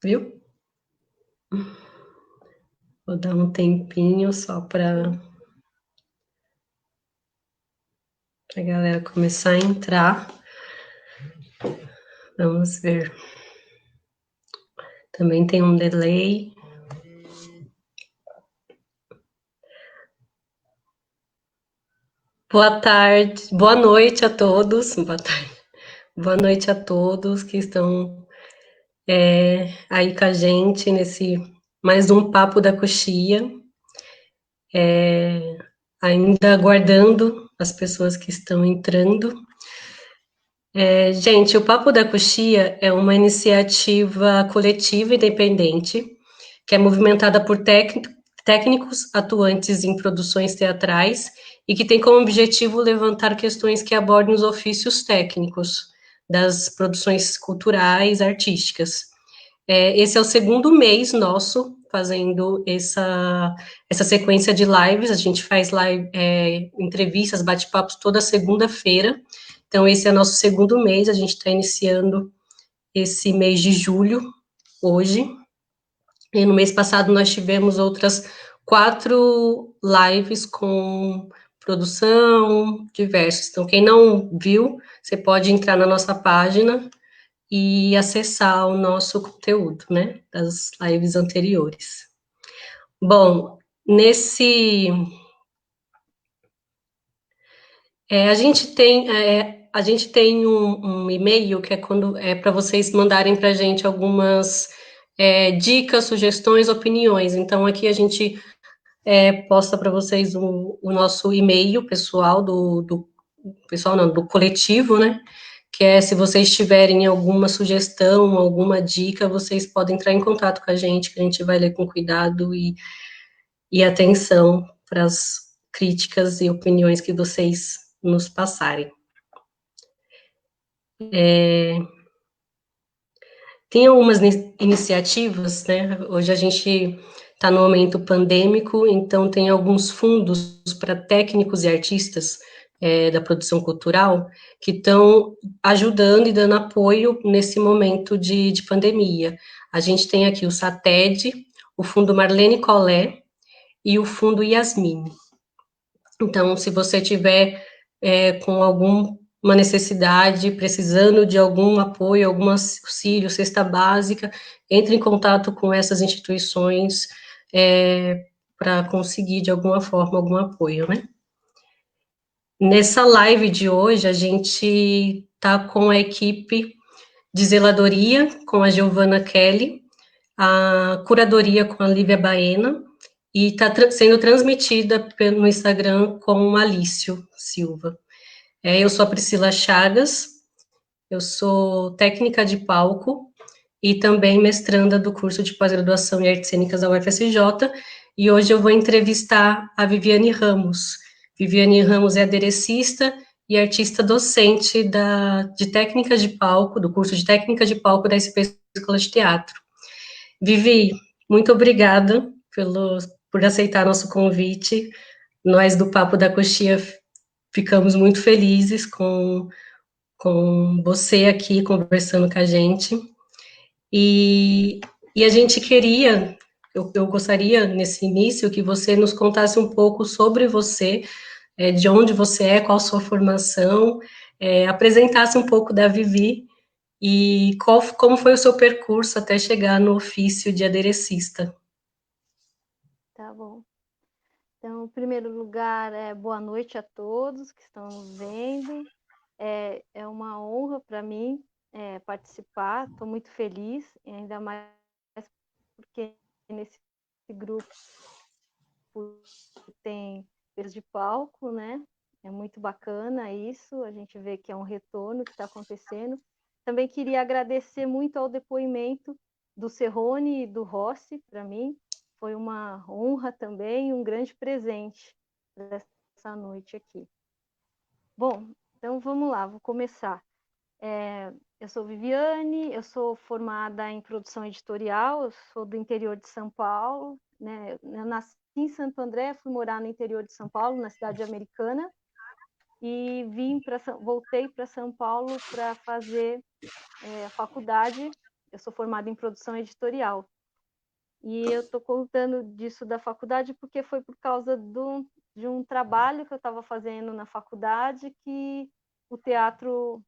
Viu? Vou dar um tempinho só para a galera começar a entrar. Vamos ver. Também tem um delay. Boa tarde, boa noite a todos. Boa tarde. Boa noite a todos que estão aí com a gente nesse mais um Papo da Coxia. Ainda aguardando as pessoas que estão entrando. Gente, o Papo da Coxia é uma iniciativa coletiva independente que é movimentada por técnicos atuantes em produções teatrais e que tem como objetivo levantar questões que abordem os ofícios técnicos das produções culturais, artísticas. Esse é o segundo mês nosso fazendo essa sequência de lives. A gente faz entrevistas, bate-papos toda segunda-feira. Então, esse é o nosso segundo mês. A gente está iniciando esse mês de julho, hoje. E no mês passado nós tivemos outras 4 lives com produção diversas. Então, quem não viu, você pode entrar na nossa página e acessar o nosso conteúdo, né, das lives anteriores. Bom, a gente tem um e-mail que é quando para vocês mandarem para a gente algumas dicas, sugestões, opiniões. Então, aqui a gente posta para vocês o nosso e-mail pessoal do pessoal não, do coletivo, né? Que é se vocês tiverem alguma sugestão, alguma dica, vocês podem entrar em contato com a gente, que a gente vai ler com cuidado e atenção para as críticas e opiniões que vocês nos passarem. Tem algumas iniciativas, né? Hoje a gente está no momento pandêmico, então tem alguns fundos para técnicos e artistas da produção cultural que estão ajudando e dando apoio nesse momento de pandemia. A gente tem aqui o SATED, o Fundo Marlene Collé e o Fundo Yasmine. Então, se você tiver com alguma necessidade, precisando de algum apoio, algum auxílio, cesta básica, entre em contato com essas instituições para conseguir, de alguma forma, algum apoio, né? Nessa live de hoje, a gente está com a equipe de zeladoria, com a Giovana Kelly, a curadoria com a Lívia Baena, e está sendo transmitida no Instagram com o Alício Silva. Eu sou a Priscila Chagas, eu sou técnica de palco e também mestranda do curso de pós-graduação em artes cênicas da UFSJ, e hoje eu vou entrevistar a Viviane Ramos. Viviane Ramos é aderecista e artista docente de técnicas de palco, do curso de técnica de palco da SP Escola de Teatro. Vivi, muito obrigada por aceitar nosso convite. Nós do Papo da Coxia ficamos muito felizes com você aqui conversando com a gente. E a gente queria, eu gostaria, nesse início, que você nos contasse um pouco sobre você, de onde você é, qual a sua formação, apresentasse um pouco da Vivi e como foi o seu percurso até chegar no ofício de aderecista. Tá bom. Então, em primeiro lugar, boa noite a todos que estão nos vendo. É uma honra para mim participar, estou muito feliz, ainda mais porque nesse grupo tem peso de palco, né? É muito bacana isso, a gente vê que é um retorno que está acontecendo. Também queria agradecer muito ao depoimento do Serrone e do Rossi, para mim, foi uma honra também, um grande presente dessa noite aqui. Bom, então vamos lá, vou começar. Eu sou Viviane, eu sou formada em produção editorial, eu sou do interior de São Paulo, né? Eu nasci em Santo André, fui morar no interior de São Paulo, na cidade americana, e voltei para São Paulo para fazer a faculdade. eu sou formada em produção editorial. E eu estou contando disso da faculdade porque foi por causa de um trabalho que eu estava fazendo na faculdade que o teatro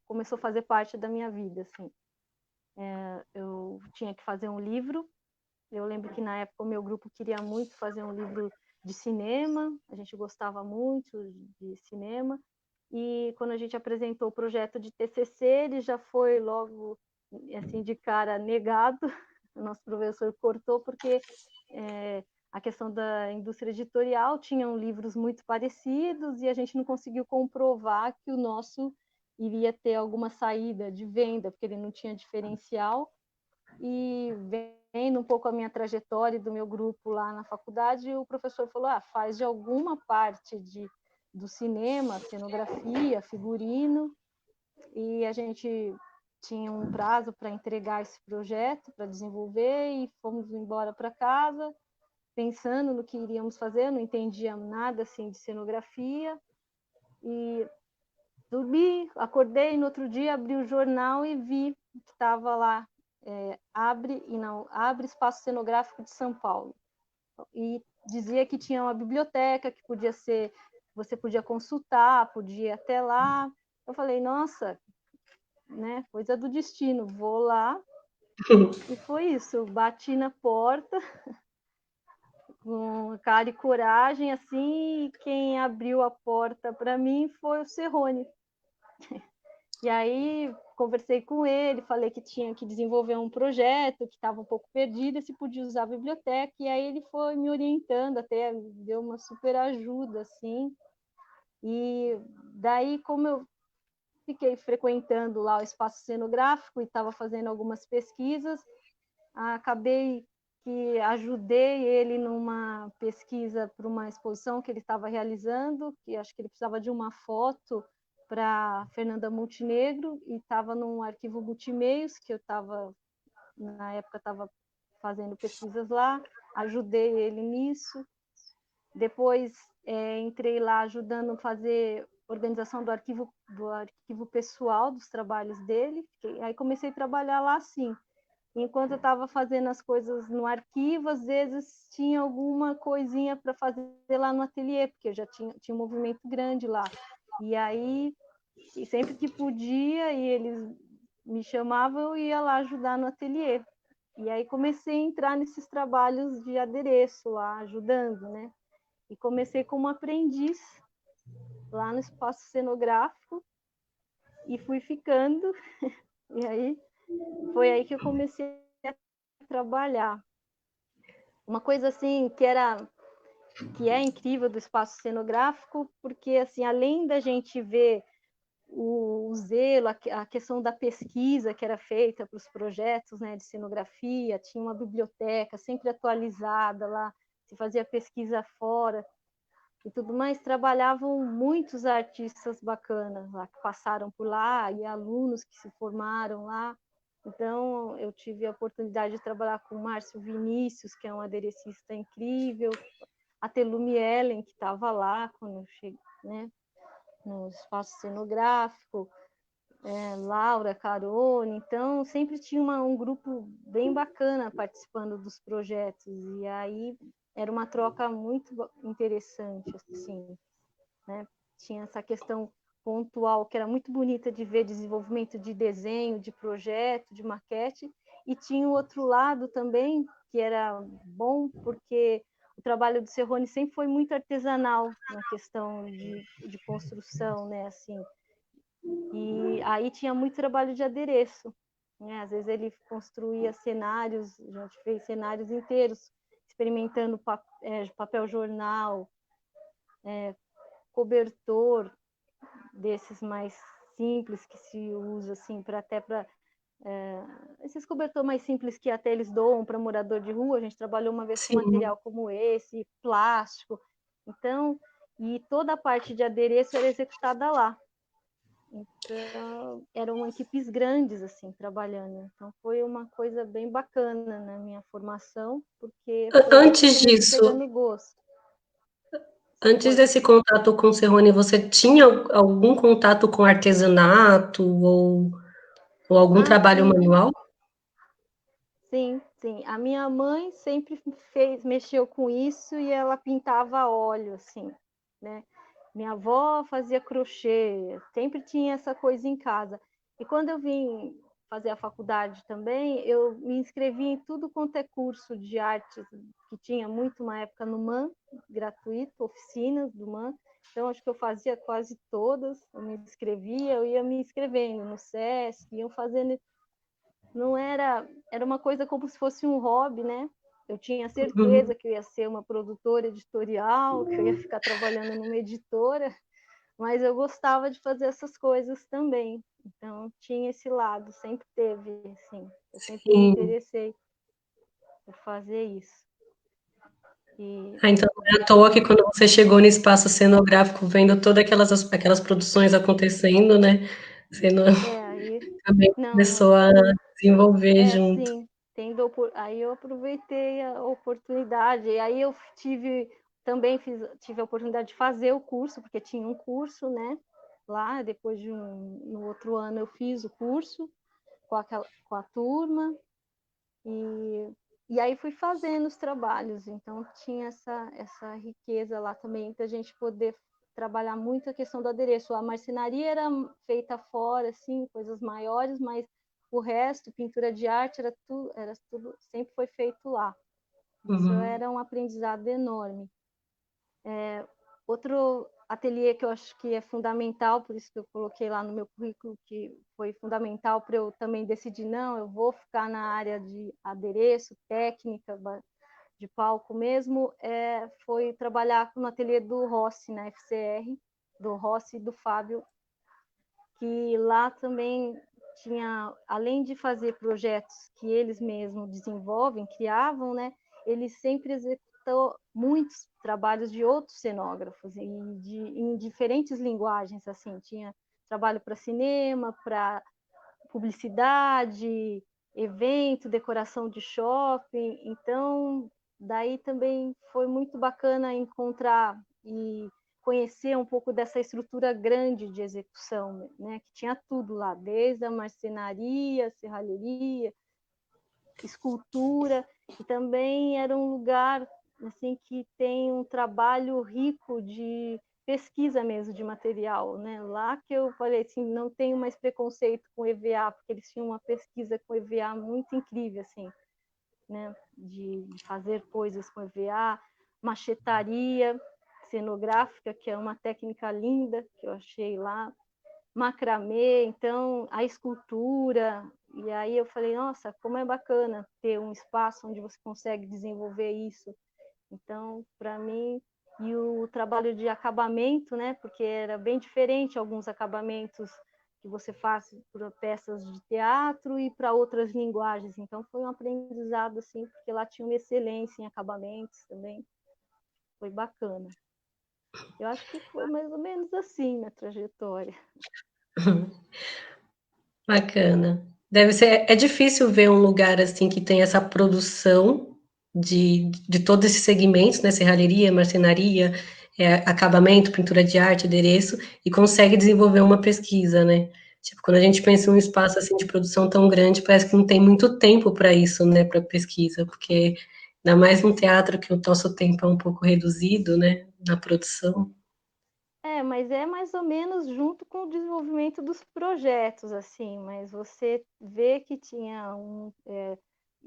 começou a fazer parte da minha vida, assim. Eu tinha que fazer um livro. Eu lembro que na época o meu grupo queria muito fazer um livro de cinema, a gente gostava muito de cinema, e quando a gente apresentou o projeto de TCC, ele já foi logo, assim, de cara negado. O nosso professor cortou porque a questão da indústria editorial tinham livros muito parecidos e a gente não conseguiu comprovar que o nosso iria ter alguma saída de venda, porque ele não tinha diferencial. E vendo um pouco a minha trajetória do meu grupo lá na faculdade, o professor falou, faz de alguma parte do cinema, cenografia, figurino, e a gente tinha um prazo para entregar esse projeto, para desenvolver, e fomos embora para casa, pensando no que iríamos fazer, não entendia nada assim de cenografia, e dormi, acordei, no outro dia abri o jornal e vi que estava lá, abre espaço cenográfico de São Paulo. E dizia que tinha uma biblioteca que podia ser, você podia consultar, podia ir até lá. Eu falei, nossa, né, coisa do destino, vou lá. E foi isso, bati na porta com cara e coragem, assim, e quem abriu a porta para mim foi o Cerrone. E aí conversei com ele, falei que tinha que desenvolver um projeto, que estava um pouco perdida, se podia usar a biblioteca, e aí ele foi me orientando, até deu uma super ajuda, assim. E daí, como eu fiquei frequentando lá o espaço cenográfico e estava fazendo algumas pesquisas, acabei que ajudei ele numa pesquisa para uma exposição que ele estava realizando, que acho que ele precisava de uma foto para Fernanda Montenegro, e estava num arquivo multimeios, que eu estava, na época, estava fazendo pesquisas lá, ajudei ele nisso. Depois entrei lá ajudando a fazer organização do arquivo pessoal dos trabalhos dele, aí comecei a trabalhar lá assim. Enquanto eu estava fazendo as coisas no arquivo, às vezes tinha alguma coisinha para fazer lá no ateliê, porque eu já tinha um movimento grande lá. E aí, sempre que podia, e eles me chamavam, eu ia lá ajudar no ateliê. E aí comecei a entrar nesses trabalhos de adereço lá, ajudando, né? E comecei como aprendiz lá no espaço cenográfico e fui ficando. E aí foi aí que eu comecei a trabalhar. Uma coisa assim que é incrível do espaço cenográfico, porque assim, além da gente ver o zelo, a questão da pesquisa que era feita para os projetos, né, de cenografia, tinha uma biblioteca sempre atualizada lá, se fazia pesquisa fora e tudo mais, trabalhavam muitos artistas bacanas lá, que passaram por lá, e alunos que se formaram lá. Então, eu tive a oportunidade de trabalhar com o Márcio Vinícius, que é um aderecista incrível, a Telumi Ellen, que estava lá quando eu cheguei, né, no espaço cenográfico, Laura Carone. Então, sempre tinha um grupo bem bacana participando dos projetos, e aí era uma troca muito interessante, assim, né? Tinha essa questão pontual, que era muito bonita de ver, desenvolvimento de desenho, de projeto, de maquete, e tinha o outro lado também, que era bom, porque o trabalho do Cerrone sempre foi muito artesanal na questão de construção, né, assim, e aí tinha muito trabalho de adereço, né? Às vezes ele construía cenários, a gente fez cenários inteiros, experimentando papel jornal, cobertor desses mais simples que se usa assim para esses cobertor mais simples que até eles doam para morador de rua. A gente trabalhou uma vez com Sim. material como esse, plástico. Então, e toda a parte de adereço era executada lá. Então, eram equipes grandes, assim, trabalhando. Então, foi uma coisa bem bacana na minha formação, porque foi aí que eu Antes comecei disso, pegando gosto. antes Pode. desse contato com o Cerrone, você tinha algum contato com artesanato ou... Ou algum trabalho Sim, manual? sim, sim. A minha mãe sempre mexeu com isso e ela pintava a óleo, assim, né? Minha avó fazia crochê, sempre tinha essa coisa em casa. E quando eu vim fazer a faculdade também, eu me inscrevi em tudo quanto é curso de artes, que tinha muito uma época no MAN, gratuito, oficinas do MAN. Então, acho que eu fazia quase todas, eu me inscrevia, eu ia me inscrevendo no SESC, iam fazendo, não era, era uma coisa como se fosse um hobby, né? Eu tinha Uhum. certeza que eu ia ser uma produtora editorial, que eu ia ficar trabalhando numa editora, mas eu gostava de fazer essas coisas também. Então, tinha esse lado, sempre teve, assim. Eu sempre me Sim. interessei por fazer isso. E, Ah, então não é à e toa que quando você chegou no espaço cenográfico, vendo todas aquelas produções acontecendo, né, você não aí, também não, começou a desenvolver junto. sim, aí eu aproveitei a oportunidade, e aí eu tive a oportunidade de fazer o curso, porque tinha um curso, né, lá, depois no outro ano eu fiz o curso com a turma, e, e aí fui fazendo os trabalhos, então tinha essa riqueza lá também, para a gente poder trabalhar muito a questão do adereço. A marcenaria era feita fora, assim, coisas maiores, mas o resto, pintura de arte, era tudo, sempre foi feito lá. Isso Uhum. era um aprendizado enorme. Outro ateliê que eu acho que é fundamental, por isso que eu coloquei lá no meu currículo, que foi fundamental para eu também decidir, não, eu vou ficar na área de adereço, técnica, de palco mesmo, foi trabalhar no ateliê do Rossi, na FCR, do Rossi e do Fábio, que lá também tinha, além de fazer projetos que eles mesmos desenvolvem, criavam, né, eles sempre executou muitos trabalhos de outros cenógrafos em diferentes linguagens, assim, tinha trabalho para cinema, para publicidade, evento, decoração de shopping, então daí também foi muito bacana encontrar e conhecer um pouco dessa estrutura grande de execução, né? Que tinha tudo lá, desde a marcenaria, serralheria, escultura, e também era um lugar assim que tem um trabalho rico de pesquisa mesmo de material, né? Lá que eu falei assim, não tenho mais preconceito com EVA, porque eles tinham uma pesquisa com EVA muito incrível, assim, né? De fazer coisas com EVA, machetaria cenográfica, que é uma técnica linda que eu achei lá, macramê, então a escultura. E aí eu falei, nossa, como é bacana ter um espaço onde você consegue desenvolver isso. Então, para mim, e o trabalho de acabamento, né? Porque era bem diferente alguns acabamentos que você faz para peças de teatro e para outras linguagens. Então, foi um aprendizado, assim, porque lá tinha uma excelência em acabamentos também. Foi bacana. Eu acho que foi mais ou menos assim minha trajetória. Bacana. Deve ser, é difícil ver um lugar assim que tem essa produção de todos esses segmentos, né? Serralheria, marcenaria, acabamento, pintura de arte, adereço, e consegue desenvolver uma pesquisa, né? Tipo, quando a gente pensa em um espaço assim de produção tão grande, parece que não tem muito tempo para isso, né? Para pesquisa, porque ainda mais no teatro que o nosso tempo é um pouco reduzido, né? Na produção. Mas é mais ou menos junto com o desenvolvimento dos projetos, assim, mas você vê que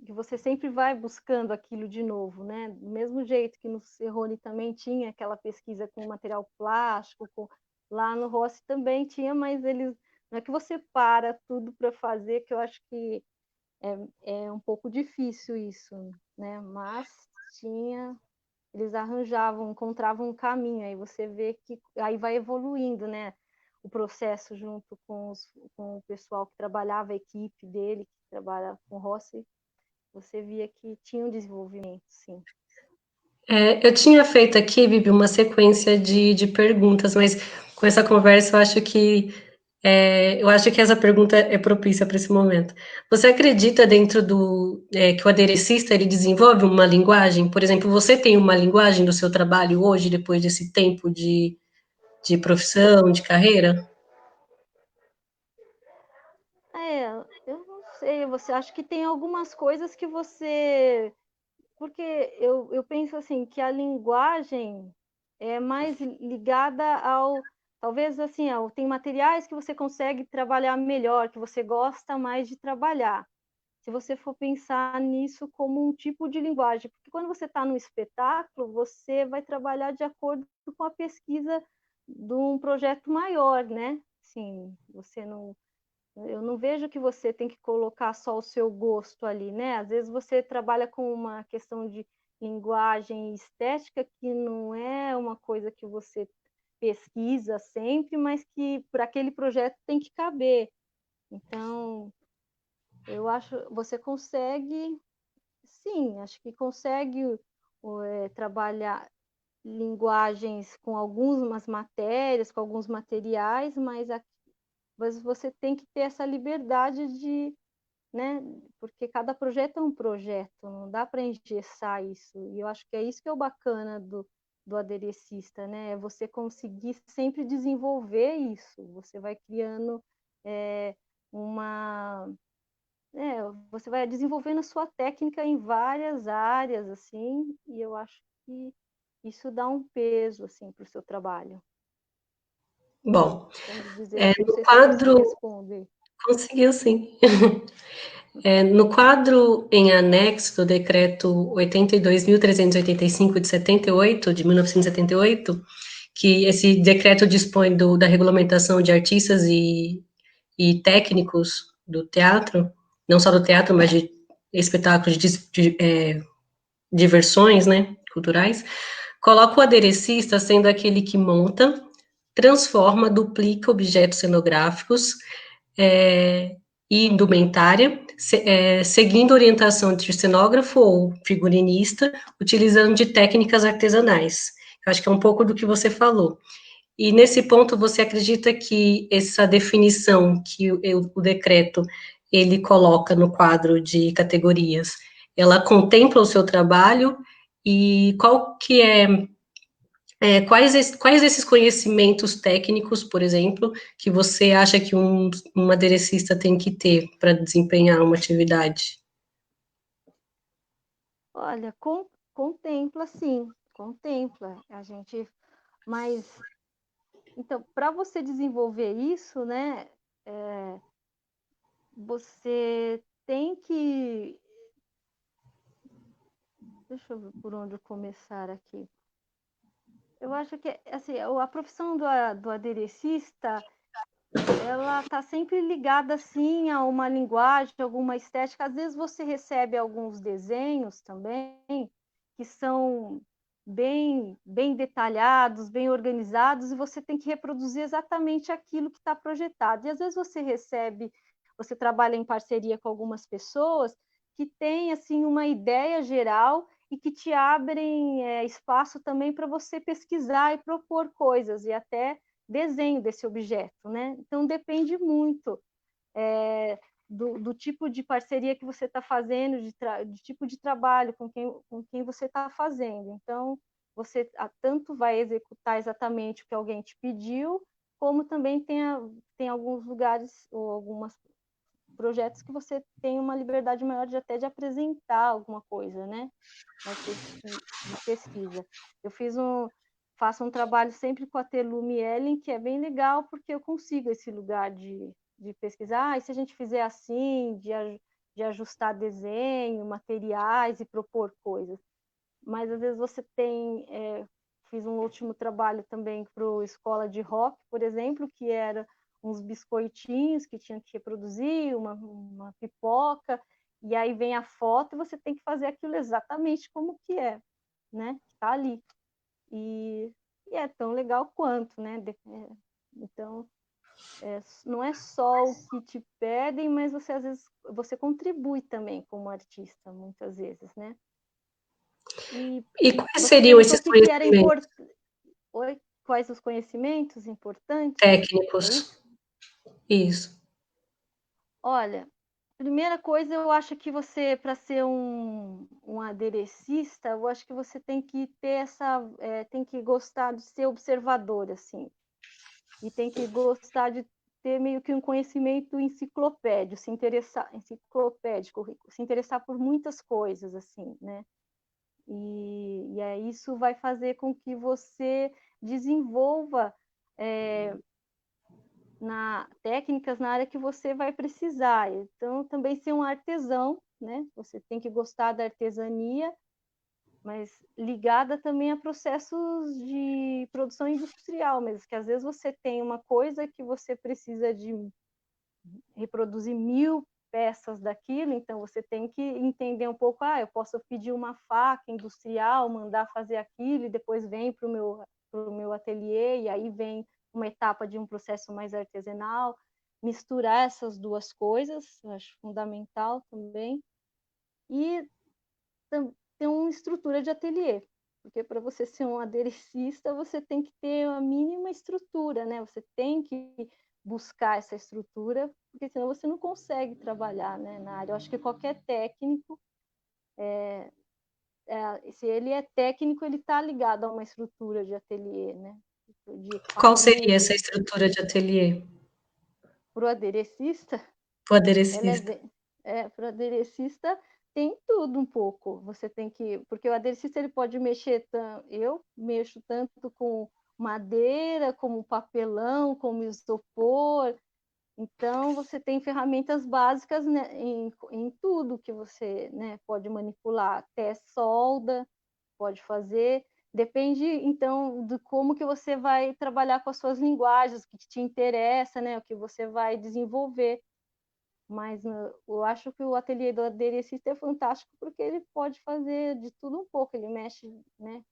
que você sempre vai buscando aquilo de novo, né? Do mesmo jeito que no Cerrone também tinha aquela pesquisa com material plástico, lá no Rossi também tinha, mas eles não é que você para tudo para fazer, que eu acho que é um pouco difícil isso, né? Mas tinha, eles arranjavam, encontravam um caminho, aí você vê que aí vai evoluindo, né? O processo junto com o pessoal que trabalhava, a equipe dele, que trabalha com Rossi, você via que tinha um desenvolvimento, sim. Eu tinha feito aqui, Bibi, uma sequência de perguntas, mas com essa conversa eu acho que essa pergunta é propícia para esse momento. Você acredita dentro que o aderecista ele desenvolve uma linguagem? Por exemplo, você tem uma linguagem do seu trabalho hoje, depois desse tempo de profissão, de carreira? sei, você acha que tem algumas coisas que você... Porque eu penso assim, que a linguagem é mais ligada ao... Talvez assim, tem materiais que você consegue trabalhar melhor, que você gosta mais de trabalhar. Se você for pensar nisso como um tipo de linguagem, porque quando você está no espetáculo, você vai trabalhar de acordo com a pesquisa de um projeto maior, né? Sim, você não, eu não vejo que você tem que colocar só o seu gosto ali, né? Às vezes você trabalha com uma questão de linguagem e estética que não é uma coisa que você pesquisa sempre, mas que para aquele projeto tem que caber. Então, eu acho você consegue, sim, acho que consegue trabalhar linguagens com algumas matérias, com alguns materiais, mas você tem que ter essa liberdade de, né? Porque cada projeto é um projeto, não dá para engessar isso. E eu acho que é isso que é o bacana do aderecista, né? É você conseguir sempre desenvolver isso. Você vai criando é, uma você vai desenvolvendo a sua técnica em várias áreas, assim, e eu acho que isso dá um peso, assim, para o seu trabalho. Bom, Vamos dizer, não no sei se eu consegui quadro, responder. conseguiu sim. No quadro em anexo do decreto 82.385 de 78, de 1978, que esse decreto dispõe da regulamentação de artistas e técnicos do teatro, não só do teatro, mas de espetáculos de diversões, né, culturais, coloca o aderecista sendo aquele que monta, transforma, duplica objetos cenográficos e indumentária, seguindo orientação de cenógrafo ou figurinista, utilizando de técnicas artesanais. Eu acho que é um pouco do que você falou. E nesse ponto, você acredita que essa definição que o decreto ele coloca no quadro de categorias, ela contempla o seu trabalho e qual que quais desses conhecimentos técnicos, por exemplo, que você acha que um aderecista tem que ter para desempenhar uma atividade? Olha, contempla, sim, contempla. A gente, mas, então, para você desenvolver isso, né, você tem que... Deixa eu ver por onde começar aqui. Eu acho que, assim, a profissão do aderecista, ela está sempre ligada, assim, a uma linguagem, alguma estética. Às vezes você recebe alguns desenhos também, que são bem detalhados, bem organizados, e você tem que reproduzir exatamente aquilo que está projetado. E às vezes você trabalha em parceria com algumas pessoas que têm, assim, uma ideia geral e que te abrem espaço também para você pesquisar e propor coisas, e até desenho desse objeto, né? Então depende muito do tipo de parceria que você está fazendo, de tipo de trabalho com quem você está fazendo. Então você tanto vai executar exatamente o que alguém te pediu, como também tem alguns lugares ou alguns projetos que você tem uma liberdade maior de até de apresentar alguma coisa, né? De pesquisa. Eu faço um trabalho sempre com a Telume Ellen, que é bem legal, porque eu consigo esse lugar de pesquisar. E se a gente fizer assim, de ajustar desenho, materiais e propor coisas. Mas às vezes você tem... fiz um último trabalho também para a Escola de Rock, por exemplo, que era uns biscoitinhos que tinha que reproduzir, uma pipoca, e aí vem a foto e você tem que fazer aquilo exatamente como que é, né? Está ali. E, e é tão legal quanto, né? Então, não é só o que te pedem, mas você às vezes você contribui também como artista, muitas vezes, né? E E quais você seriam perguntou esses o que, que era conhecimentos importante. Quais os conhecimentos importantes? É técnicos? isso? Isso. Olha, primeira coisa, eu acho que você, para ser um aderecista, eu acho que você tem que ter tem que gostar de ser observador, assim, e tem que gostar ter meio que um conhecimento enciclopédico, se interessar por muitas coisas, assim, né? E aí isso vai fazer com que você desenvolva técnicas na área que você vai precisar. Então, também ser um artesão, né? Você tem que gostar da artesania, mas ligada também a processos de produção industrial mesmo, que às vezes você tem uma coisa que você precisa de reproduzir 1000 peças daquilo, então você tem que entender um pouco, eu posso pedir uma faca industrial, mandar fazer aquilo, e depois vem para o meu ateliê, e aí vem uma etapa de um processo mais artesanal, misturar essas duas coisas, eu acho fundamental também, e ter uma estrutura de ateliê, porque para você ser um aderecista, você tem que ter a mínima estrutura, né? Você tem que buscar essa estrutura, porque senão você não consegue trabalhar, né, na área. Eu acho que qualquer técnico, se ele é técnico, ele está ligado a uma estrutura de ateliê, né? De Qual seria equipamento. essa estrutura de ateliê? Para o aderecista, O aderecista. para o aderecista tem tudo um pouco. Você tem que, porque o aderecista ele pode mexer, eu mexo tanto com madeira, como papelão, como isopor. Então você tem ferramentas básicas, né, em tudo que você, né, pode manipular, até solda pode fazer. Depende, então, de como que você vai trabalhar com as suas linguagens, o que te interessa, né, o que você vai desenvolver. Mas eu acho que o ateliê do aderecista é fantástico porque ele pode fazer de tudo um pouco, ele mexe, né,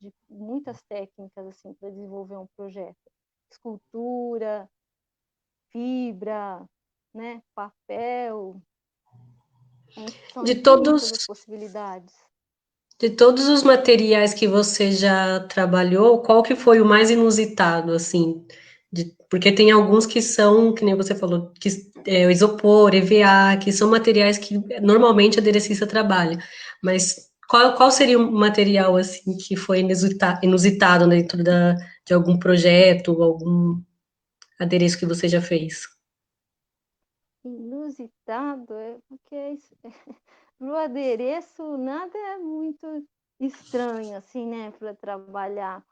de muitas técnicas assim para desenvolver um projeto. Escultura, fibra, né, papel, são De infinitas as todos, possibilidades. de todos os materiais que você já trabalhou, qual que foi o mais inusitado, assim? Porque tem alguns que são, que nem você falou, que é o isopor, EVA, que são materiais que normalmente a aderecista trabalha. Mas qual seria um material, assim, que foi inusitado dentro de algum projeto, algum adereço que você já fez? Inusitado é porque para o adereço nada é muito estranho assim, né, para trabalhar,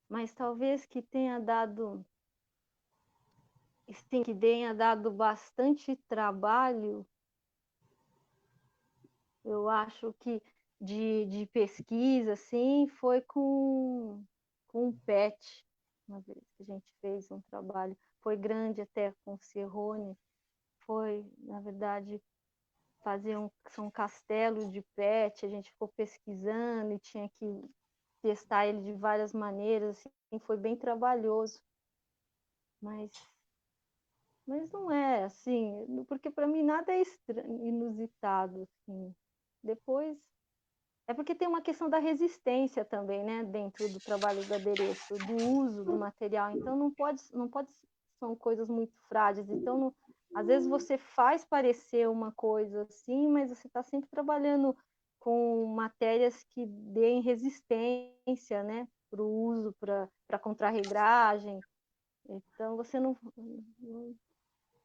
mas talvez que tenha dado, sim, que tenha dado bastante trabalho. Eu acho que de pesquisa, assim, foi com um PET, uma vez que a gente fez um trabalho, foi grande até com o Cerrone, foi, na verdade, fazer um castelo de PET, a gente ficou pesquisando e tinha que testar ele de várias maneiras, assim, foi bem trabalhoso, mas, mas não é assim, porque para mim nada é inusitado, assim. Depois é porque tem uma questão da resistência também, né, dentro do trabalho do adereço, do uso do material. Então não pode, são coisas muito frágeis. Então, às vezes você faz parecer uma coisa assim, mas você está sempre trabalhando com matérias que deem resistência, né, para o uso, para contrarregragem. Então você não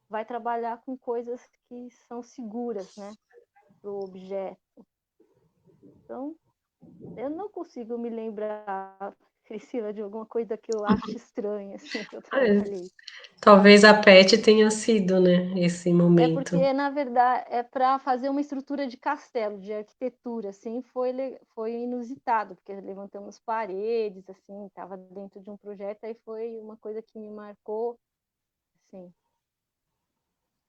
vai trabalhar com coisas que são seguras, né, para o objeto. Então eu não consigo me lembrar, Priscila, de alguma coisa que eu acho estranha, assim, que eu É, trabalhei. talvez a PET tenha sido, né, esse É momento. porque, na verdade, é para fazer uma estrutura de castelo, de arquitetura, assim, foi inusitado, porque levantamos paredes, assim, estava dentro de um projeto, aí foi uma coisa que me marcou, assim,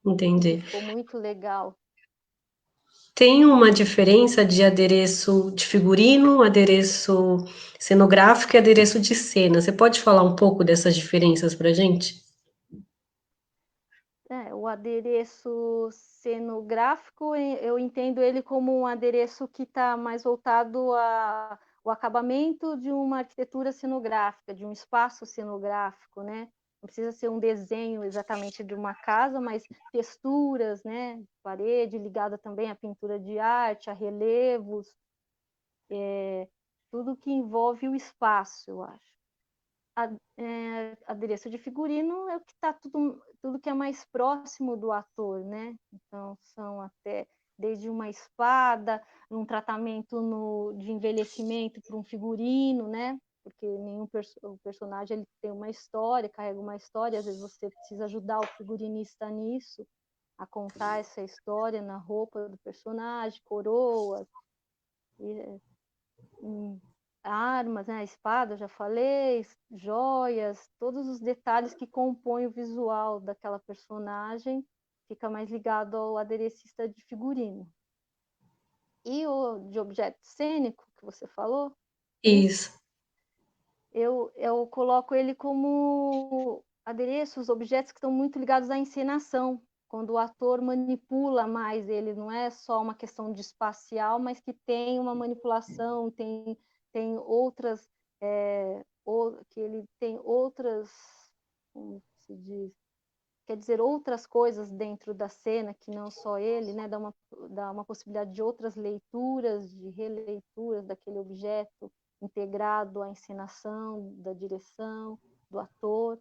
e que Entendi. ficou muito legal. Tem uma diferença de adereço de figurino, adereço cenográfico e adereço de cena. Você pode falar um pouco dessas diferenças para gente? O adereço cenográfico, eu entendo ele como um adereço que está mais voltado ao acabamento de uma arquitetura cenográfica, de um espaço cenográfico, né? Não precisa ser um desenho exatamente de uma casa, mas texturas, né? Parede ligada também à pintura de arte, a relevos, tudo que envolve o espaço, eu acho. adereço de figurino é o que está tudo que é mais próximo do ator, né? Então, são até desde uma espada, um tratamento de envelhecimento para um figurino, né? Porque o personagem ele tem uma história, carrega uma história, às vezes você precisa ajudar o figurinista nisso, a contar essa história na roupa do personagem, coroa, armas, né? A espada, eu já falei, joias, todos os detalhes que compõem o visual daquela personagem fica mais ligado ao aderecista de figurino. E o de objeto cênico, que você falou, Isso. eu coloco ele como adereços, objetos que estão muito ligados à encenação, quando o ator manipula mais ele, não é só uma questão de espacial, mas que tem uma manipulação, tem outras, que ele tem outras, como se diz, quer dizer, outras coisas dentro da cena, que não só ele, né? Dá uma possibilidade de outras leituras, de releituras daquele objeto, integrado à encenação, da direção, do ator.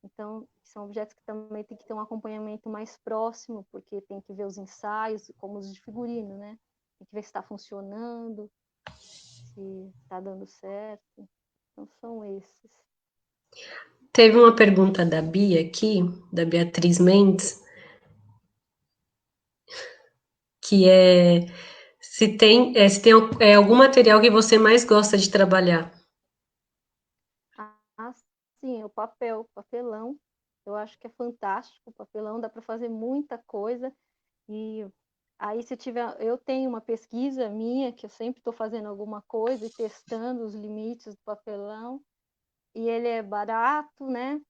Então, são objetos que também tem que ter um acompanhamento mais próximo, porque tem que ver os ensaios, como os de figurino, né? Tem que ver se está funcionando, se está dando certo. Então, são esses. Teve uma pergunta da Bia aqui, da Beatriz Mendes, que é se tem algum material que você mais gosta de trabalhar. Ah, sim, o papelão, eu acho que é fantástico. O papelão dá para fazer muita coisa. E aí, se tiver, eu tenho uma pesquisa minha, que eu sempre estou fazendo alguma coisa e testando os limites do papelão. E ele é barato, né?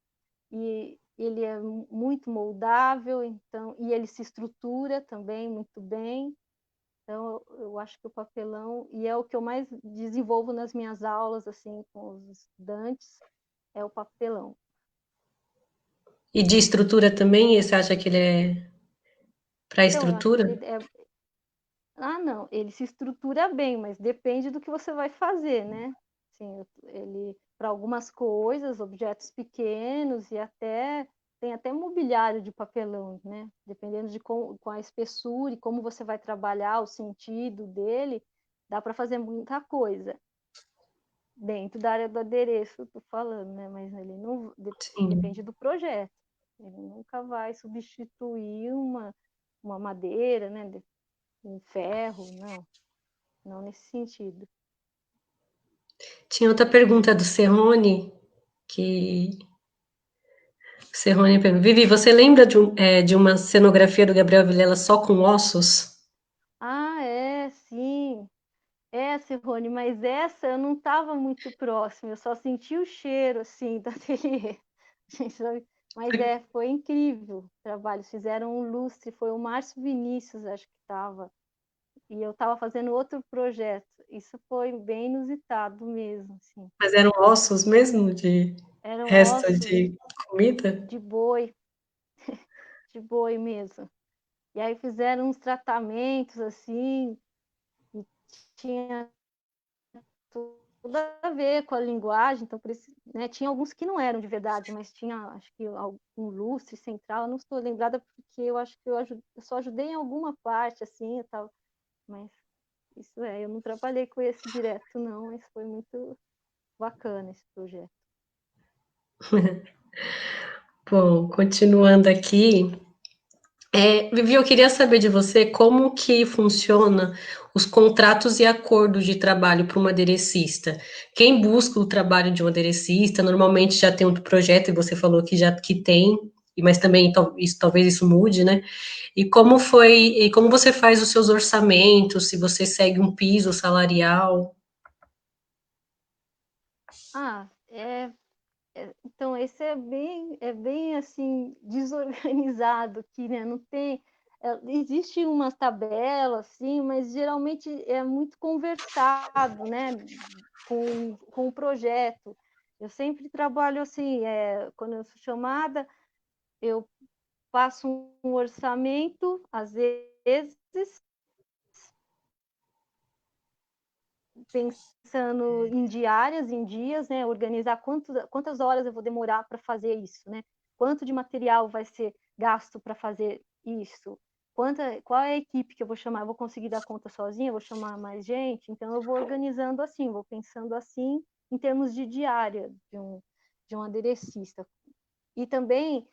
E ele é muito moldável, então, e ele se estrutura também muito bem. Então, eu acho que o papelão, e é o que eu mais desenvolvo nas minhas aulas, assim, com os estudantes, é o papelão. E de estrutura também, você acha que ele é para Então, eu acho que estrutura? não, ele se estrutura bem, mas depende do que você vai fazer, né? Assim, ele, para algumas coisas, objetos pequenos e até tem até mobiliário de papelão, né? Dependendo de com a espessura e como você vai trabalhar o sentido dele, dá para fazer muita coisa. Dentro da área do adereço, estou falando, né? Mas ele não Sim. depende do projeto. Ele nunca vai substituir uma madeira, né? Um ferro, não nesse sentido. Tinha outra pergunta do Serrone, que o Serrone pergunta, Vivi, você lembra de uma cenografia do Gabriel Vilela só com ossos? Ah, sim. Rony, mas essa eu não estava muito próxima, eu só senti o cheiro, assim, do ateliê. Mas foi incrível o trabalho, fizeram um lustre, foi o Márcio Vinícius, acho que estava, e eu estava fazendo outro projeto, isso foi bem inusitado mesmo, assim. Mas eram ossos mesmo de Eram resto ossos de comida? de boi, de boi mesmo. E aí fizeram uns tratamentos, assim, e tinha tudo a ver com a linguagem, então né, tinha alguns que não eram de verdade, mas tinha, acho que algum lustre central, eu não estou lembrada porque eu acho que eu só ajudei em alguma parte, assim, e tal, mas isso eu não trabalhei com esse direto, não, mas foi muito bacana esse projeto. Bom, continuando aqui, Vivi, eu queria saber de você como que funciona os contratos e acordos de trabalho para um aderecista. Quem busca o trabalho de um aderecista normalmente já tem um projeto, e você falou que já que tem, mas também talvez isso mude, né? E como você faz os seus orçamentos, se você segue um piso salarial? Ah, então esse é bem assim desorganizado aqui, né? Não tem, existe uma tabela assim, mas geralmente é muito conversado, né? Com o projeto. Eu sempre trabalho assim, quando eu sou chamada, eu faço um orçamento, às vezes pensando em diárias, em dias, né? Organizar quantas horas eu vou demorar para fazer isso, né? Quanto de material vai ser gasto para fazer isso? Qual é a equipe que eu vou chamar? Eu vou conseguir dar conta sozinha? Vou chamar mais gente? Então, eu vou organizando assim, vou pensando assim, em termos de diária de um aderecista. E também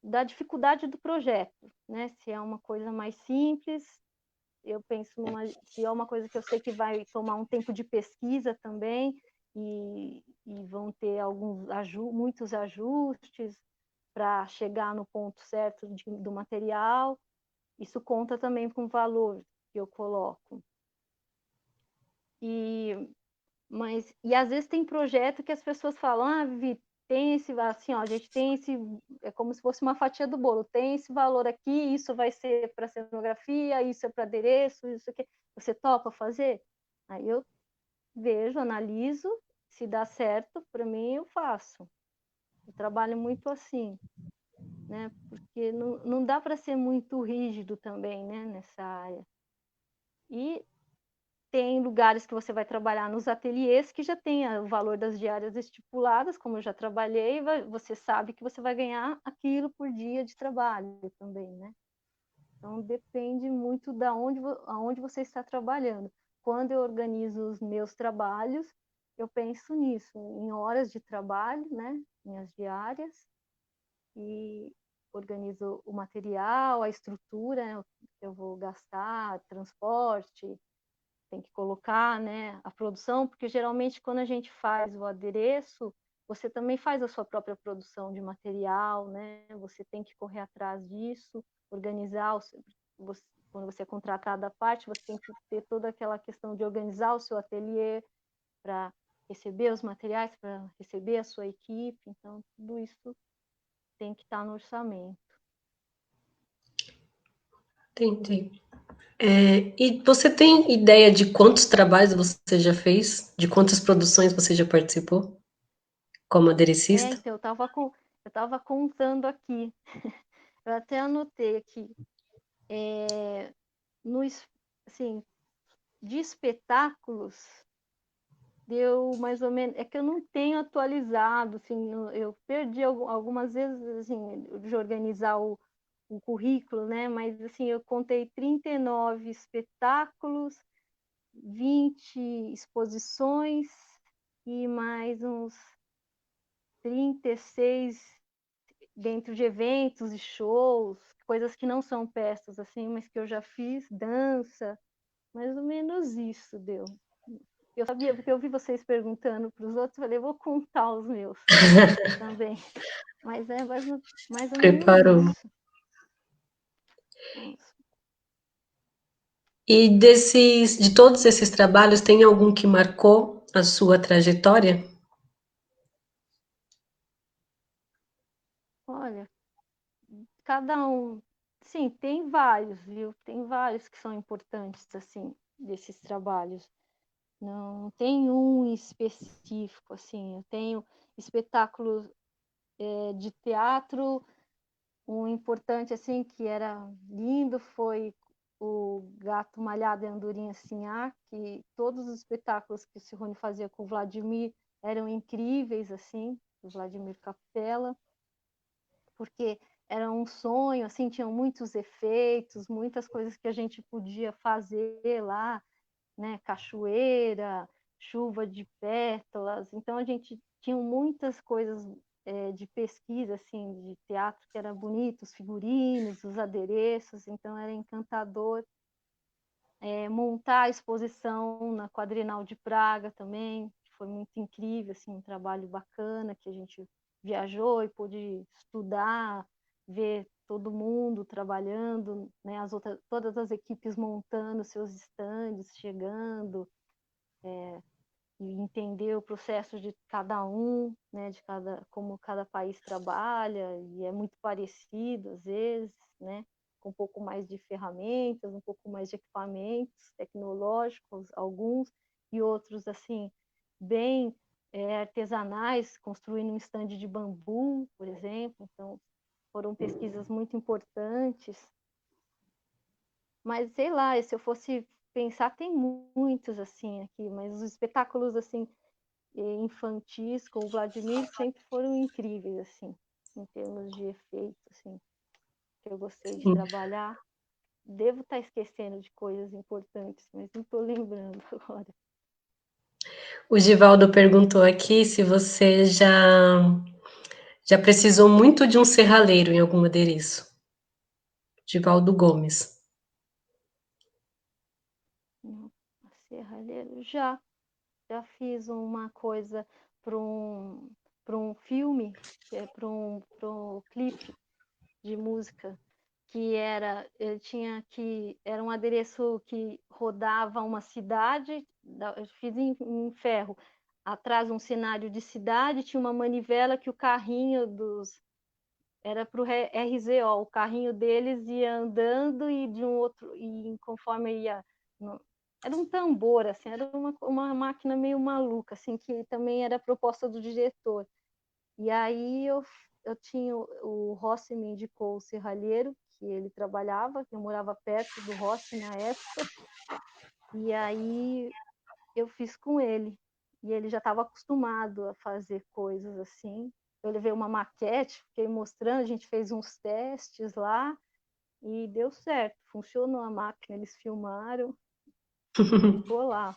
da dificuldade do projeto, né? Se é uma coisa mais simples, eu penso se é uma coisa que eu sei que vai tomar um tempo de pesquisa também, e vão ter muitos ajustes para chegar no ponto certo do material, isso conta também com o valor que eu coloco. E às vezes tem projeto que as pessoas falam, Vivi, tem esse, assim, ó, a gente tem esse, é como se fosse uma fatia do bolo, tem esse valor aqui, isso vai ser para cenografia, isso é para adereço, isso aqui, você topa fazer? Aí eu vejo, analiso, se dá certo, para mim eu faço. Eu trabalho muito assim, né, porque não dá para ser muito rígido também, né, nessa área. E tem lugares que você vai trabalhar nos ateliês que já tem o valor das diárias estipuladas, como eu já trabalhei, você sabe que você vai ganhar aquilo por dia de trabalho também, né? Então, depende muito da aonde você está trabalhando. Quando eu organizo os meus trabalhos, eu penso nisso, em horas de trabalho, né? Minhas diárias, e organizo o material, a estrutura, né? Que eu vou gastar, transporte, tem que colocar, né, a produção, porque geralmente quando a gente faz o adereço, você também faz a sua própria produção de material, né? Você tem que correr atrás disso, organizar quando você é contratado à parte, você tem que ter toda aquela questão de organizar o seu ateliê para receber os materiais, para receber a sua equipe, então tudo isso tem que estar no orçamento. Entendi. E você tem ideia de quantos trabalhos você já fez? De quantas produções você já participou como aderecista? Então, eu tava contando aqui, eu até anotei aqui, no, assim, de espetáculos, deu mais ou menos, é que eu não tenho atualizado, assim, eu perdi algumas vezes, assim, de organizar o currículo, né, mas, assim, eu contei 39 espetáculos, 20 exposições e mais uns 36 dentro de eventos e shows, coisas que não são peças, assim, mas que eu já fiz, dança, mais ou menos isso deu. Eu sabia, porque eu vi vocês perguntando para os outros, falei, vou contar os meus também. Mas é mais ou menos Preparou. isso. E de todos esses trabalhos, tem algum que marcou a sua trajetória? Olha, cada um, sim, tem vários, viu? Tem vários que são importantes, assim, desses trabalhos. Não tem um específico, assim. Eu tenho espetáculos de teatro. Um importante, assim, que era lindo foi o Gato Malhado e Andorinha Sinhá, que todos os espetáculos que o Cirone fazia com o Vladimir eram incríveis, assim, o Vladimir Capella, porque era um sonho, assim, tinham muitos efeitos, muitas coisas que a gente podia fazer lá, né, cachoeira, chuva de pétalas, então a gente tinha muitas coisas de pesquisa, assim, de teatro que era bonito, os figurinos, os adereços, então era encantador. Montar a exposição na Quadrienal de Praga também, que foi muito incrível, assim, um trabalho bacana, que a gente viajou e pôde estudar, ver todo mundo trabalhando, né, todas as equipes montando seus estandes, chegando, e entender o processo de cada um, né, como cada país trabalha, e é muito parecido às vezes, né, com um pouco mais de ferramentas, um pouco mais de equipamentos tecnológicos, alguns, e outros, assim, bem artesanais, construindo um estande de bambu, por exemplo, então foram pesquisas muito importantes. Mas, sei lá, se eu fosse pensar, tem muitos assim aqui, mas os espetáculos assim infantis com o Vladimir sempre foram incríveis assim, em termos de efeito assim, que eu gostei de Sim. trabalhar. Devo estar esquecendo de coisas importantes, mas não estou lembrando agora. O Givaldo perguntou aqui se você já precisou muito de um serralheiro em algum adereço. Givaldo Gomes. Serralheiro, já fiz uma coisa para um filme, para um clipe de música que era um adereço que rodava uma cidade, eu fiz em ferro, atrás um cenário de cidade, tinha uma manivela que o carrinho era para o RZO, o carrinho deles ia andando e de um outro, e conforme ia. Era um tambor, assim, era uma máquina meio maluca, assim, que também era a proposta do diretor. E aí eu tinha, o Rossi me indicou o serralheiro, que ele trabalhava, que eu morava perto do Rossi na época, e aí eu fiz com ele. E ele já estava acostumado a fazer coisas assim. Eu levei uma maquete, fiquei mostrando, a gente fez uns testes lá e deu certo, funcionou a máquina, eles filmaram, ficou lá.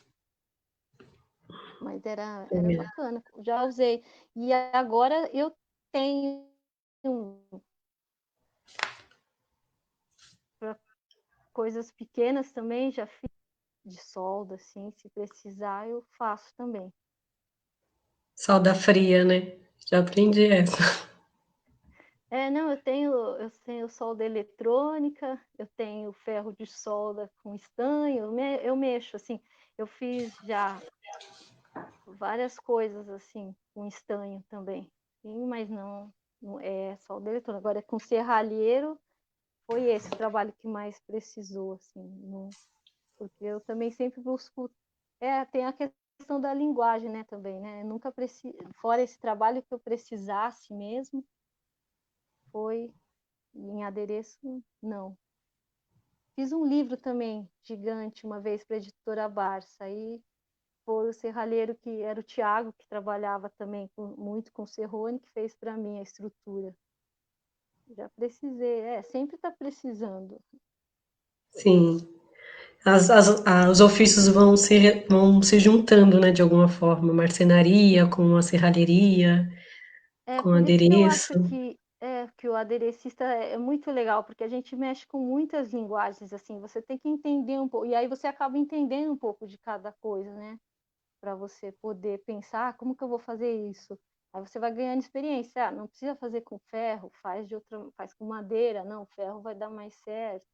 Mas era bacana, já usei. E agora eu tenho coisas pequenas também, já fiz de solda, assim, se precisar eu faço também. Solda fria, né? Já aprendi essa. Não, eu tenho solda eletrônica, eu tenho ferro de solda com estanho, eu mexo, assim, eu fiz já várias coisas, assim, com estanho também, sim, mas não é solda eletrônica. Agora, com serralheiro, foi esse o trabalho que mais precisou, assim, porque eu também sempre busco, tem a questão da linguagem, né, também, né, eu nunca fora esse trabalho que eu precisasse mesmo, foi em adereço, não. Fiz um livro também, gigante, uma vez para a editora Barça. Aí foi o serralheiro que era o Tiago, que trabalhava também muito com serrone, que fez para mim a estrutura. Já precisei, sempre está precisando. Sim. Os ofícios vão se juntando, né, de alguma forma. Marcenaria com a serralheria, com Por isso que eu adereço. acho que o aderecista é muito legal, porque a gente mexe com muitas linguagens, assim, você tem que entender um pouco, e aí você acaba entendendo um pouco de cada coisa, né? Para você poder pensar, como que eu vou fazer isso? Aí você vai ganhando experiência. Não precisa fazer com ferro, faz com madeira, não, ferro vai dar mais certo.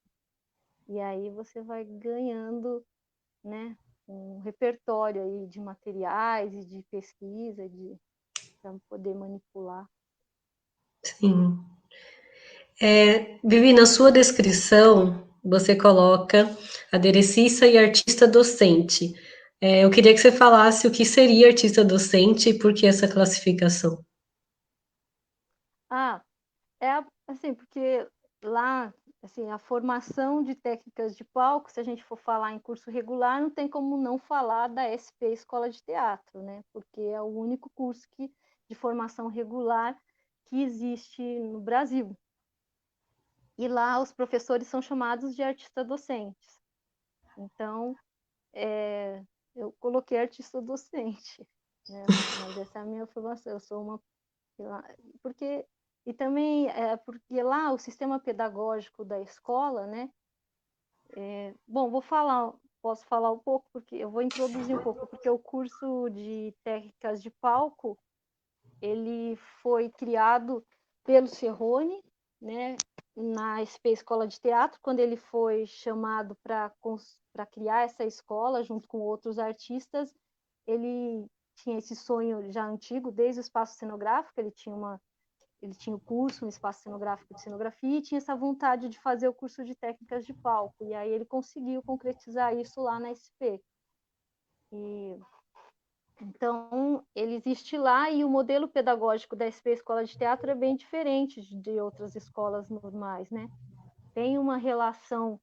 E aí você vai ganhando, né, um repertório aí de materiais e de pesquisa, para poder manipular. Sim. Vivi, na sua descrição, você coloca aderecista e artista docente. Eu queria que você falasse o que seria artista docente e por que essa classificação. Ah, assim, porque lá, assim, a formação de técnicas de palco, se a gente for falar em curso regular, não tem como não falar da SP Escola de Teatro, né? Porque é o único curso de formação regular que existe no Brasil. E lá os professores são chamados de artista docentes. Então, eu coloquei artista docente, né? Mas essa é a minha formação. Eu sou uma porque e também porque lá o sistema pedagógico da escola, né? Bom, posso falar um pouco porque eu vou introduzir um pouco, porque o curso de técnicas de palco ele foi criado pelo Cerrone, né? Na SP Escola de Teatro, quando ele foi chamado para criar essa escola junto com outros artistas, ele tinha esse sonho já antigo, desde o espaço cenográfico, ele tinha o curso no espaço cenográfico de cenografia e tinha essa vontade de fazer o curso de técnicas de palco. E aí ele conseguiu concretizar isso lá na SP. E, então, ele existe lá e o modelo pedagógico da SP Escola de Teatro é bem diferente de outras escolas normais, né? Tem uma relação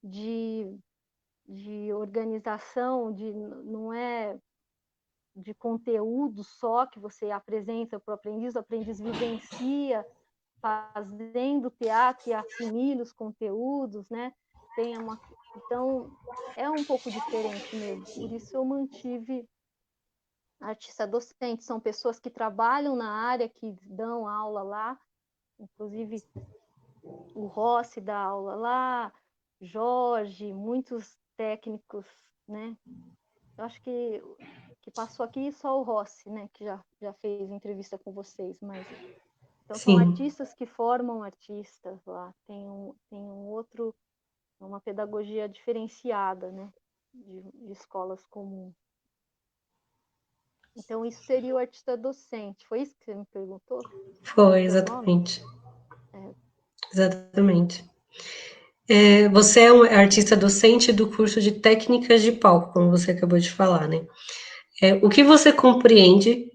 de de organização, não é de conteúdo só que você apresenta para o aprendiz vivencia fazendo teatro e assimila os conteúdos, né? Então, é um pouco diferente mesmo. Por isso eu mantive artista docente. São pessoas que trabalham na área, que dão aula lá. Inclusive, o Rossi dá aula lá, Jorge, muitos técnicos, né? Eu acho que passou aqui só o Rossi, né? Que já fez entrevista com vocês, mas então são Sim, artistas que formam artistas lá. Tem um outro, uma pedagogia diferenciada, né? De escolas comuns. Então isso seria o artista docente. Foi isso que você me perguntou? foi, Seu nome? exatamente. É, Exatamente. Você é um artista docente do curso de técnicas de palco, como você acabou de falar, né? O que você compreende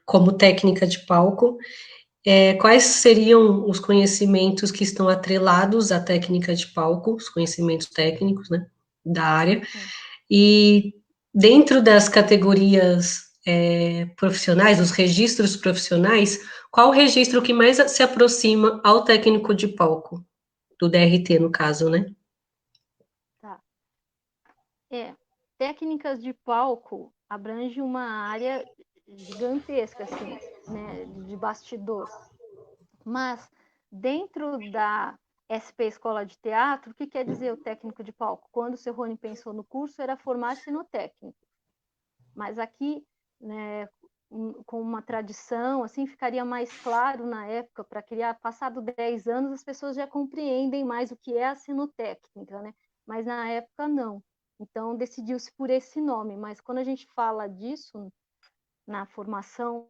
como técnica de palco? Quais seriam os conhecimentos que estão atrelados à técnica de palco, os conhecimentos técnicos, né, da área? sim. E dentro das categorias profissionais, os registros profissionais, qual o registro que mais se aproxima ao técnico de palco? Do DRT, no caso, né? Tá. Técnicas de palco abrange uma área gigantesca, assim, né, de bastidor. Mas dentro da SP Escola de Teatro, o que quer dizer o técnico de palco? Quando o Serrone pensou no curso, era formar-se no técnico. Mas aqui, né, com uma tradição, assim, ficaria mais claro na época, para criar, passado 10 anos, as pessoas já compreendem mais o que é a sinotécnica, né? Mas na época não. Então decidiu-se por esse nome, mas quando a gente fala disso na formação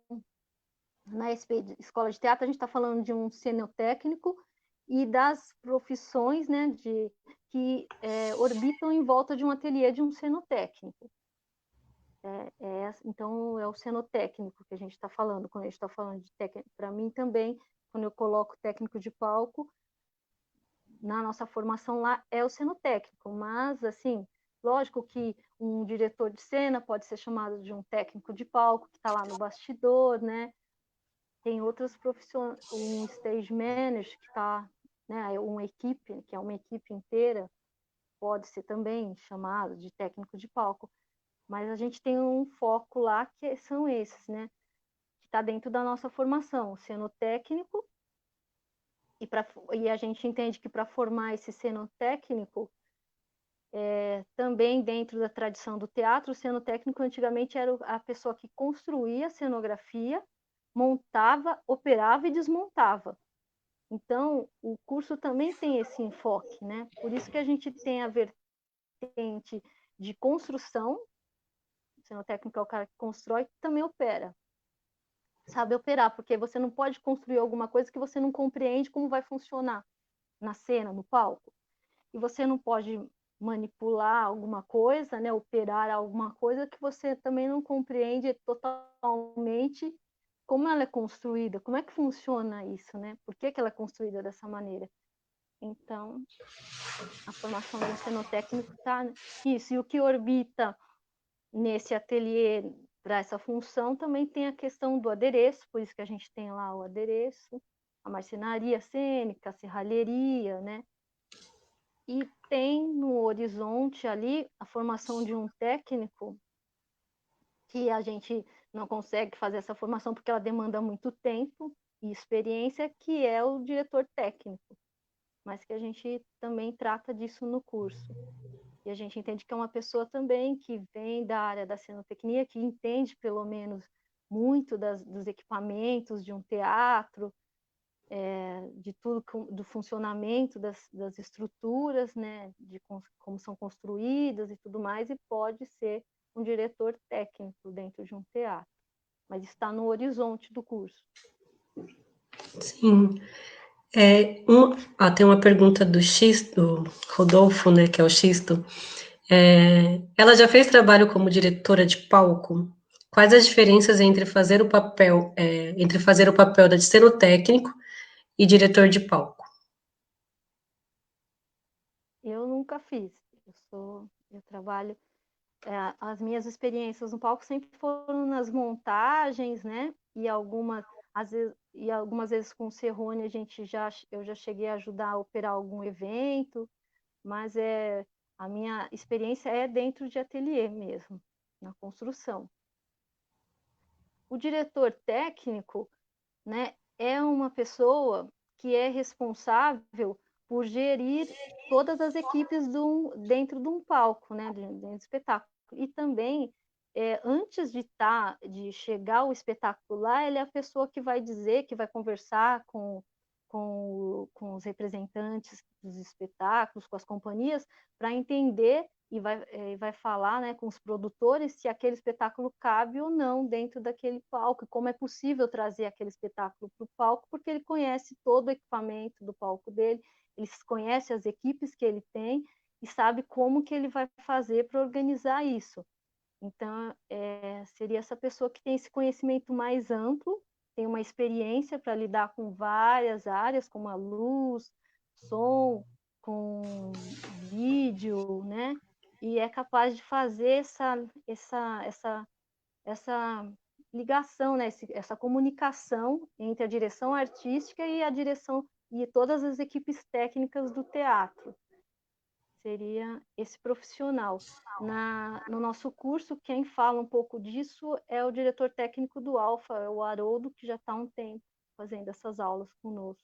na Escola de Teatro, a gente está falando de um cenotécnico e das profissões, né, que orbitam em volta de um ateliê de um cenotécnico. Então, é o cenotécnico que a gente está falando, quando a gente está falando de técnico. Para mim também, quando eu coloco técnico de palco, na nossa formação lá é o cenotécnico, mas, assim, lógico que um diretor de cena pode ser chamado de um técnico de palco, que está lá no bastidor, né? Tem outras profissões, um stage manager que está, né, uma equipe, que é uma equipe inteira, pode ser também chamado de técnico de palco, mas a gente tem um foco lá que são esses, né, que está dentro da nossa formação, o cenotécnico, e a gente entende que para formar esse cenotécnico, também dentro da tradição do teatro, o cenotécnico antigamente era a pessoa que construía a cenografia, montava, operava e desmontava. Então, o curso também tem esse enfoque, né? Por isso que a gente tem a vertente de construção, o cenotécnico é o cara que constrói, que também opera. Sabe operar, porque você não pode construir alguma coisa que você não compreende como vai funcionar na cena, no palco. E você não pode manipular alguma coisa, né? Operar alguma coisa que você também não compreende totalmente como ela é construída, como é que funciona isso, né? Por que ela é construída dessa maneira? Então, a formação de um cenotécnico está isso. E o que orbita nesse ateliê para essa função também tem a questão do adereço, por isso que a gente tem lá o adereço, a marcenaria cênica, a serralheria, né? E tem no horizonte ali a formação de um técnico que a gente não consegue fazer essa formação porque ela demanda muito tempo e experiência, que é o diretor técnico, mas que a gente também trata disso no curso. E a gente entende que é uma pessoa também que vem da área da cenotecnia, que entende pelo menos muito dos equipamentos de um teatro, de tudo, do funcionamento das estruturas, né, de como são construídas e tudo mais, e pode ser um diretor técnico dentro de um teatro. Mas está no horizonte do curso. Sim. Tem uma pergunta do Rodolfo, né, que é o Xisto. Ela já fez trabalho como diretora de palco? Quais as diferenças entre fazer o papel de cenotécnico e diretor de palco? Eu nunca fiz. Eu trabalho, as minhas experiências no palco sempre foram nas montagens, né? Algumas vezes com o Serrone eu já cheguei a ajudar a operar algum evento, mas a minha experiência é dentro de ateliê mesmo, na construção. O diretor técnico, né, é uma pessoa que é responsável por gerir todas as equipes dentro de um palco, né, dentro do espetáculo. E também, antes de chegar o espetáculo lá, ele é a pessoa que vai dizer, que vai conversar com os representantes dos espetáculos, com as companhias, para entender vai falar, né, com os produtores se aquele espetáculo cabe ou não dentro daquele palco, como é possível trazer aquele espetáculo para o palco, porque ele conhece todo o equipamento do palco dele, ele conhece as equipes que ele tem e sabe como que ele vai fazer para organizar isso. Então, seria essa pessoa que tem esse conhecimento mais amplo, tem uma experiência para lidar com várias áreas, como a luz, som, com vídeo, né? E é capaz de fazer essa ligação, né? Essa comunicação entre a direção artística e a direção e todas as equipes técnicas do teatro. Seria esse profissional. No nosso curso, quem fala um pouco disso é o diretor técnico do Alfa, é o Haroldo, que já está há um tempo fazendo essas aulas conosco.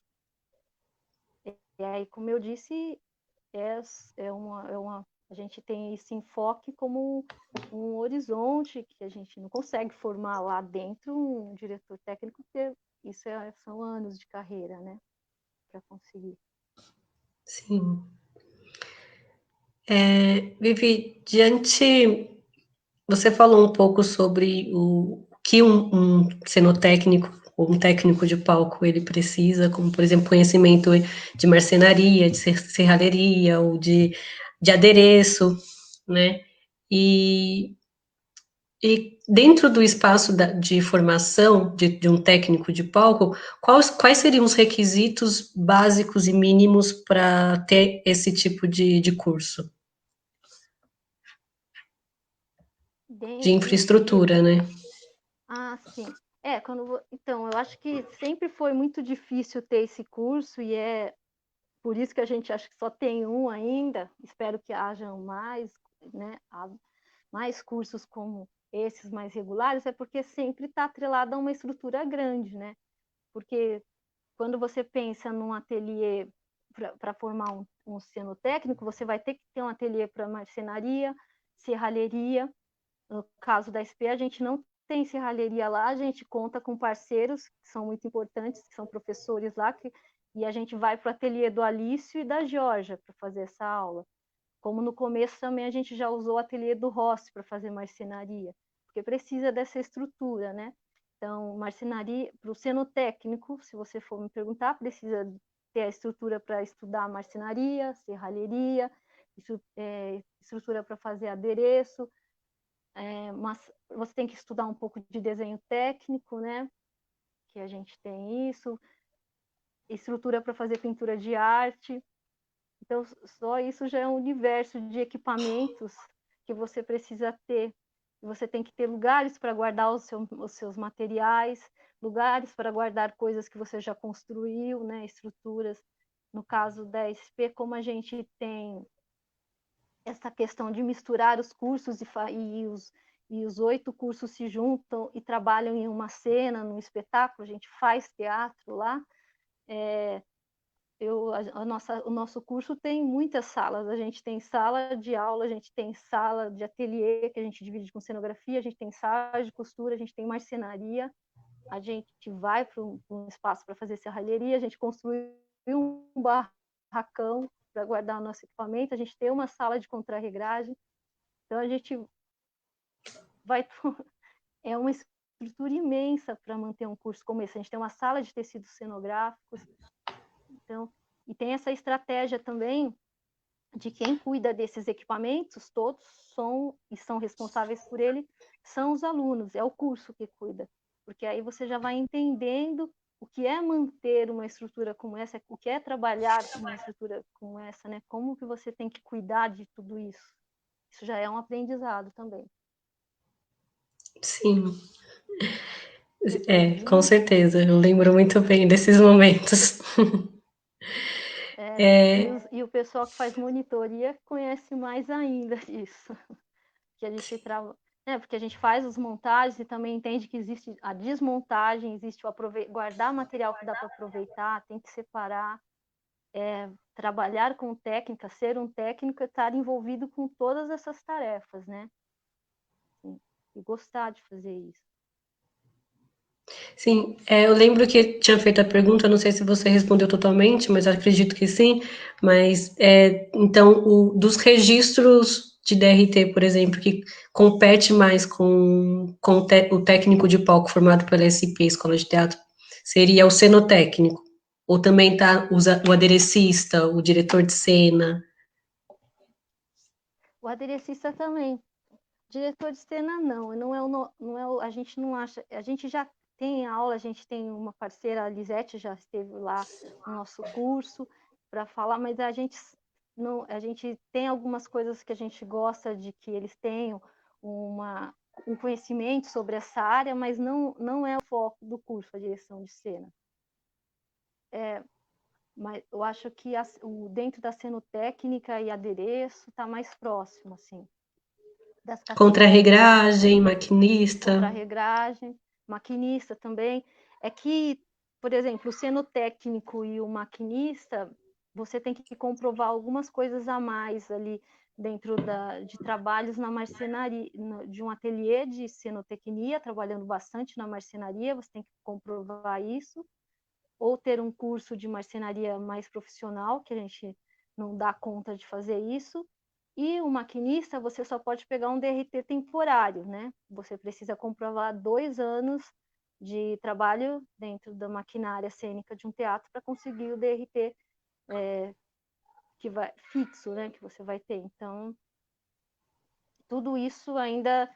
E aí, como eu disse, a gente tem esse enfoque como um horizonte, que a gente não consegue formar lá dentro um diretor técnico, porque são anos de carreira, né, para conseguir. Sim. Vivi, você falou um pouco sobre o que um cenotécnico ou um técnico de palco ele precisa, como, por exemplo, conhecimento de marcenaria, de serralheria ou de adereço, né? E dentro do espaço de formação de um técnico de palco, quais seriam os requisitos básicos e mínimos para ter esse tipo de curso? De infraestrutura, né? Ah, sim. Então, eu acho que sempre foi muito difícil ter esse curso e é por isso que a gente acha que só tem um ainda. Espero que hajam mais, né? Mais cursos como esses mais regulares, é porque sempre está atrelado a uma estrutura grande, né? Porque quando você pensa num ateliê para formar um cenotécnico, você vai ter que ter um ateliê para marcenaria, serralheria. No caso da SP, a gente não tem serralheria lá, a gente conta com parceiros que são muito importantes, que são professores lá, e a gente vai para o ateliê do Alício e da Georgia para fazer essa aula. Como no começo também a gente já usou o ateliê do Rossi para fazer marcenaria, porque precisa dessa estrutura, né? Então, marcenaria, para o cenotécnico, se você for me perguntar, precisa ter a estrutura para estudar marcenaria, serralheria, estrutura para fazer adereço, mas você tem que estudar um pouco de desenho técnico, né? Que a gente tem isso, estrutura para fazer pintura de arte. Então, só isso já é um universo de equipamentos que você precisa ter. Você tem que ter lugares para guardar os seus materiais, lugares para guardar coisas que você já construiu, né? Estruturas. No caso da SP, como a gente tem essa questão de misturar os cursos e os 8 cursos se juntam e trabalham em uma cena, num espetáculo, a gente faz teatro lá. O nosso curso tem muitas salas, a gente tem sala de aula, a gente tem sala de ateliê, que a gente divide com cenografia, a gente tem sala de costura, a gente tem marcenaria, a gente vai para um espaço para fazer serralheria, a gente construiu um barracão para guardar o nosso equipamento, a gente tem uma sala de contrarregragem, então a gente vai... É uma estrutura imensa para manter um curso como esse, a gente tem uma sala de tecidos cenográficos, então, e tem essa estratégia também de quem cuida desses equipamentos, todos são responsáveis por ele, são os alunos, é o curso que cuida, porque aí você já vai entendendo o que é manter uma estrutura como essa, o que é trabalhar uma estrutura como essa, né? Como que você tem que cuidar de tudo isso? Isso já é um aprendizado também. Sim, com Respondi. certeza. Eu lembro muito bem desses momentos. E o pessoal que faz monitoria conhece mais ainda isso, que a gente porque a gente faz as montagens e também entende que existe a desmontagem, existe o guardar material que dá para aproveitar, tem que separar, trabalhar com técnica, ser um técnico é estar envolvido com todas essas tarefas, né? E gostar de fazer isso. Sim, eu lembro que tinha feito a pergunta, não sei se você respondeu totalmente, mas acredito que sim. Mas então, dos registros de DRT, por exemplo, que compete mais com o técnico de palco formado pela SP, Escola de Teatro, seria o cenotécnico? Ou também tá o aderecista, o diretor de cena? O aderecista também. Diretor de cena a gente não acha, a gente já tem aula, a gente tem uma parceira, a Lisete já esteve lá no nosso curso para falar, mas a gente não, a gente tem algumas coisas que a gente gosta de que eles tenham um conhecimento sobre essa área, mas não é o foco do curso, a direção de cena. Mas eu acho que dentro da cenotécnica e adereço está mais próximo, assim, das categorias. Contra-regragem, maquinista? Contra-regragem, maquinista também. É que, por exemplo, o cenotécnico e o maquinista, você tem que comprovar algumas coisas a mais ali dentro de trabalhos na marcenaria, de um ateliê de cenotecnia, trabalhando bastante na marcenaria, você tem que comprovar isso, ou ter um curso de marcenaria mais profissional, que a gente não dá conta de fazer isso. E o maquinista, você só pode pegar um DRT temporário, né? Você precisa comprovar 2 anos de trabalho dentro da maquinária cênica de um teatro para conseguir o DRT fixo, né? Que você vai ter. Então, tudo isso ainda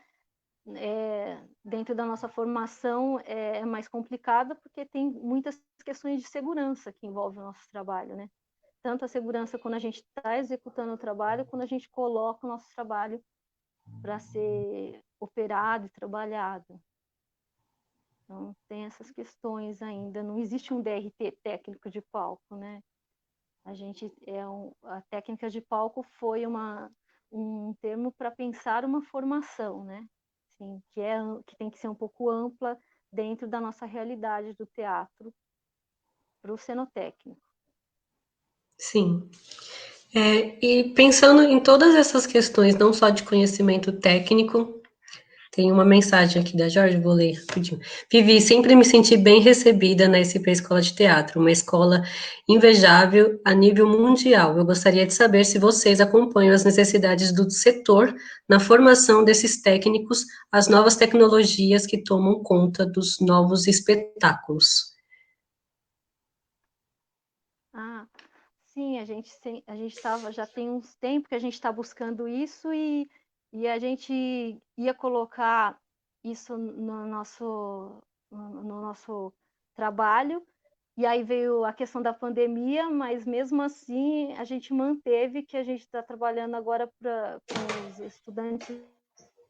dentro da nossa formação é mais complicado porque tem muitas questões de segurança que envolvem o nosso trabalho, né? Tanto a segurança quando a gente está executando o trabalho, quando a gente coloca o nosso trabalho para ser operado e trabalhado. Então, tem essas questões ainda. Não existe um DRT técnico de palco, né? A técnica de palco foi um termo para pensar uma formação, né? Assim, que tem que ser um pouco ampla dentro da nossa realidade do teatro para o cenotécnico. Sim. E pensando em todas essas questões, não só de conhecimento técnico, tem uma mensagem aqui da Jorge, vou ler rapidinho. Vivi, sempre me senti bem recebida na SP Escola de Teatro, uma escola invejável a nível mundial. Eu gostaria de saber se vocês acompanham as necessidades do setor na formação desses técnicos, as novas tecnologias que tomam conta dos novos espetáculos. Ah, sim, a gente já tem uns tempos que a gente está buscando isso e a gente ia colocar isso no nosso trabalho, e aí veio a questão da pandemia, mas mesmo assim a gente manteve que a gente está trabalhando agora com os estudantes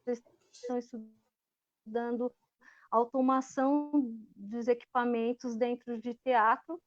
que estão estudando automação dos equipamentos dentro de teatro.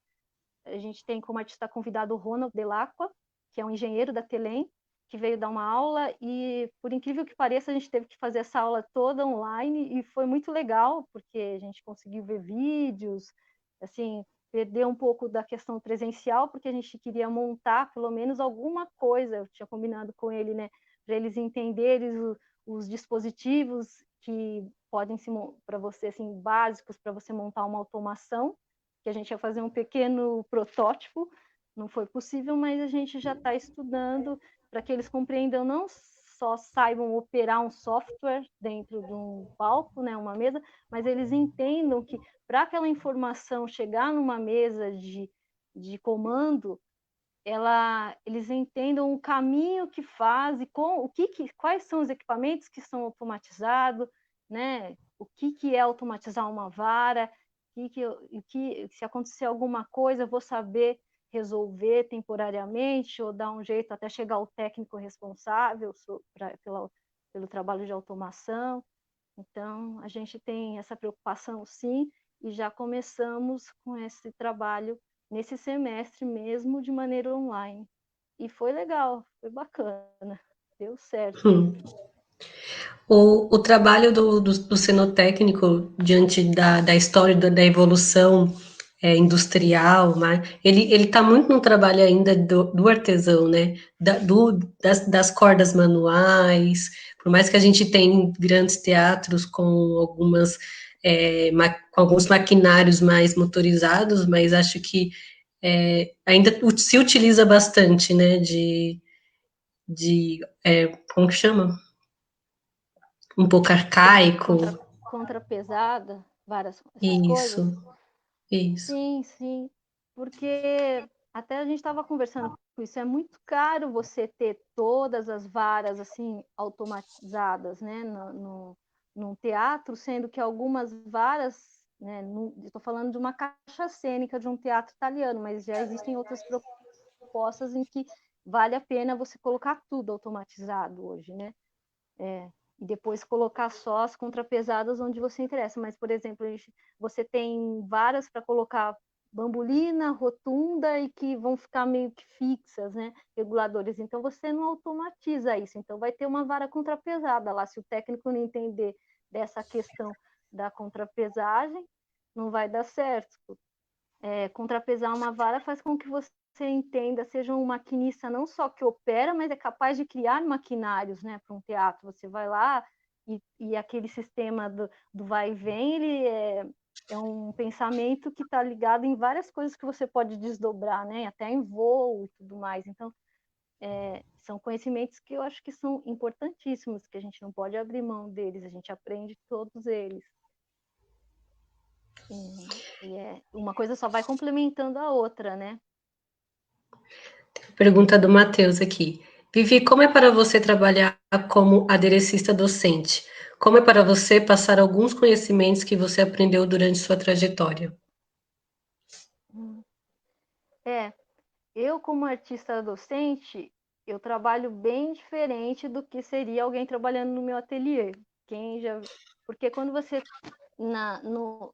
A gente tem como artista convidado o Ronald Delacqua, que é um engenheiro da Telem, que veio dar uma aula e, por incrível que pareça, a gente teve que fazer essa aula toda online e foi muito legal, porque a gente conseguiu ver vídeos, assim, perder um pouco da questão presencial, porque a gente queria montar pelo menos alguma coisa, eu tinha combinado com ele, né, para eles entenderem os dispositivos que podem ser para você, assim, básicos para você montar uma automação, que a gente ia fazer um pequeno protótipo, não foi possível, mas a gente já está estudando para que eles compreendam, não só saibam operar um software dentro de um palco, né, uma mesa, mas eles entendam que para aquela informação chegar numa mesa de comando, eles entendam o caminho que faz e quais são os equipamentos que são automatizados, né? O que é automatizar uma vara, se acontecer alguma coisa, eu vou saber resolver temporariamente ou dar um jeito até chegar ao técnico responsável pelo trabalho de automação. Então, a gente tem essa preocupação, sim, e já começamos com esse trabalho nesse semestre mesmo, de maneira online. E foi legal, foi bacana, deu certo. O trabalho do cenotécnico diante da história da evolução industrial, né? Ele está muito no trabalho ainda do artesão, né? Das cordas manuais, por mais que a gente tenha grandes teatros com com alguns maquinários mais motorizados, mas acho que ainda se utiliza bastante, né? Como que chama? Um pouco arcaico. Contrapesada, essas coisas. Isso. Sim, sim, porque até a gente estava conversando com isso, é muito caro você ter todas as varas assim automatizadas, né, num teatro, sendo que algumas varas, né, estou falando de uma caixa cênica de um teatro italiano, mas já existem outras propostas em que vale a pena você colocar tudo automatizado hoje, né? E depois colocar só as contrapesadas onde você interessa. Mas, por exemplo, você tem varas para colocar bambolina, rotunda e que vão ficar meio que fixas, né? Reguladores. Então, você não automatiza isso. Então, vai ter uma vara contrapesada lá. Se o técnico não entender dessa questão da contrapesagem, não vai dar certo. Contrapesar uma vara faz com que você entenda, seja um maquinista não só que opera, mas é capaz de criar maquinários, né, para um teatro. Você vai lá e aquele sistema do vai e vem, ele é um pensamento que está ligado em várias coisas que você pode desdobrar, né, até em voo e tudo mais. Então, são conhecimentos que eu acho que são importantíssimos, que a gente não pode abrir mão deles, a gente aprende todos eles. Uma coisa só vai complementando a outra, né? Pergunta do Matheus aqui. Vivi, como é para você trabalhar como aderecista docente? Como é para você passar alguns conhecimentos que você aprendeu durante sua trajetória? Eu como artista docente, eu trabalho bem diferente do que seria alguém trabalhando no meu ateliê. Porque quando você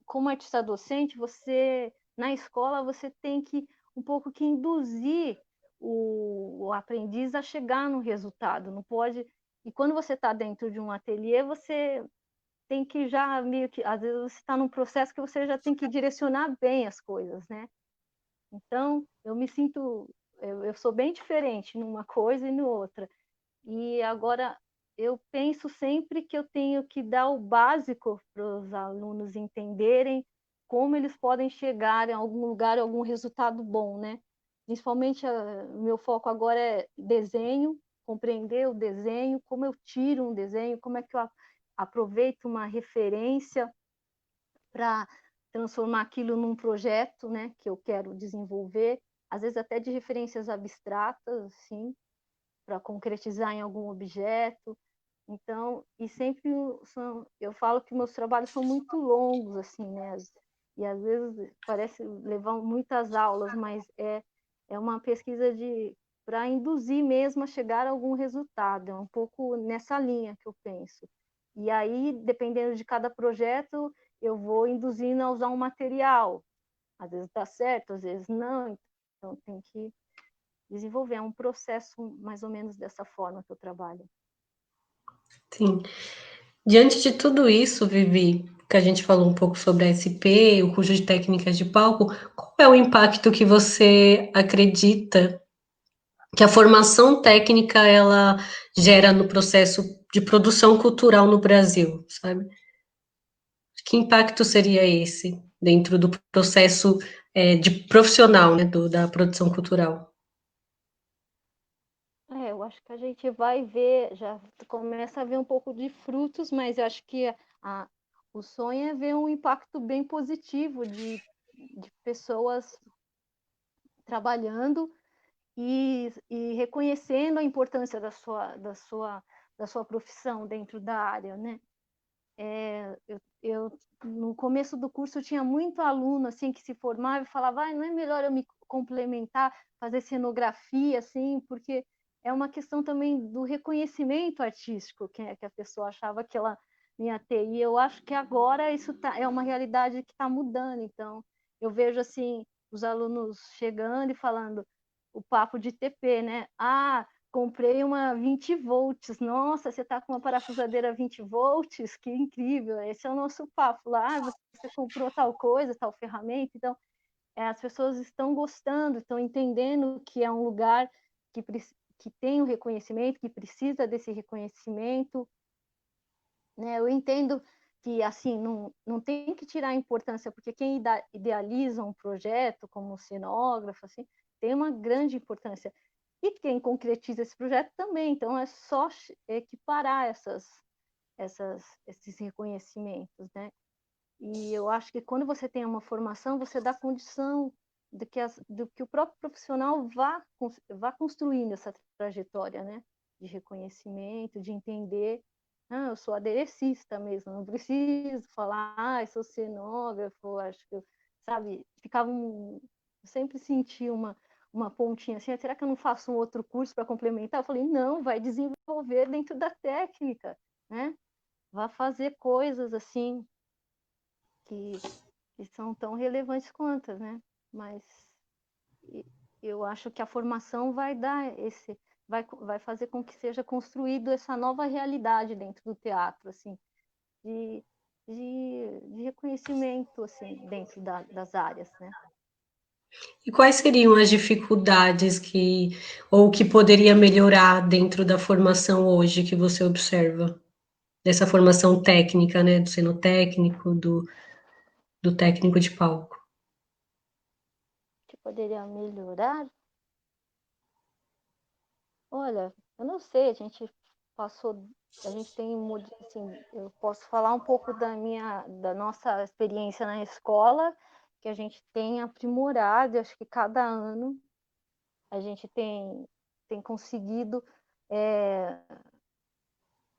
como artista docente, você na escola você tem que um pouco que induzir o aprendiz a chegar no resultado. Não pode. E quando você está dentro de um ateliê, você tem que já meio que às vezes você está num processo que você já tem que direcionar bem as coisas, né? Então eu sou bem diferente numa coisa e no outra. E agora eu penso sempre que eu tenho que dar o básico para os alunos entenderem como eles podem chegar em algum lugar, em algum resultado bom, né? Principalmente, o meu foco agora é desenho, compreender o desenho, como eu tiro um desenho, como é que eu aproveito uma referência para transformar aquilo num projeto, né, que eu quero desenvolver, às vezes até de referências abstratas, assim, para concretizar em algum objeto. Então, e sempre eu falo que meus trabalhos são muito longos, assim, né? E às vezes parece levar muitas aulas, mas é uma pesquisa para induzir mesmo a chegar a algum resultado. É um pouco nessa linha que eu penso. E aí, dependendo de cada projeto, eu vou induzindo a usar um material. Às vezes dá certo, às vezes não. Então, tem que desenvolver. É um processo mais ou menos dessa forma que eu trabalho. Sim. Diante de tudo isso, Vivi, que a gente falou um pouco sobre a SP, o curso de técnicas de palco, qual é o impacto que você acredita que a formação técnica ela gera no processo de produção cultural no Brasil, sabe? Que impacto seria esse dentro do processo de profissional, né, da produção cultural? Eu acho que a gente vai ver, já começa a ver um pouco de frutos, mas eu acho que o sonho é ver um impacto bem positivo de pessoas trabalhando e reconhecendo a importância da sua profissão dentro da área, né? no começo do curso tinha muito aluno assim que se formava e falava, não é melhor eu me complementar, fazer cenografia, assim, porque é uma questão também do reconhecimento artístico que a pessoa achava que ela ia ter. E eu acho que agora isso é uma realidade que está mudando. Então, eu vejo assim os alunos chegando e falando o papo de TP, né? Comprei uma 20 volts. Nossa, você está com uma parafusadeira 20 volts? Que incrível! Esse é o nosso papo lá. Você comprou tal coisa, tal ferramenta. Então, as pessoas estão gostando, estão entendendo que é um lugar que tem um reconhecimento, que precisa desse reconhecimento. Né? Eu entendo que assim não tem que tirar a importância, porque quem idealiza um projeto como cenógrafo assim, tem uma grande importância. E quem concretiza esse projeto também, então é só equiparar esses reconhecimentos, né? E eu acho que quando você tem uma formação, você dá condição do que o próprio profissional vá construindo essa trajetória, né? De reconhecimento, de entender, eu sou aderecista mesmo, não preciso falar, eu sou cenógrafo, acho que, sabe, eu sempre senti uma pontinha assim, será que eu não faço um outro curso para complementar? Eu falei, não, vai desenvolver dentro da técnica, né? Vá fazer coisas assim, que, que são tão relevantes quanto, né? Mas eu acho que a formação vai dar vai fazer com que seja construído essa nova realidade dentro do teatro, assim, de, de reconhecimento, assim, dentro das áreas, né? E quais seriam as dificuldades ou que poderia melhorar dentro da formação hoje que você observa? Dessa formação técnica, né? Do cenotécnico, do técnico de palco. Que poderia melhorar? Olha, eu não sei, a gente tem, assim, eu posso falar um pouco da nossa experiência na escola, que a gente tem aprimorado, acho que cada ano a gente tem conseguido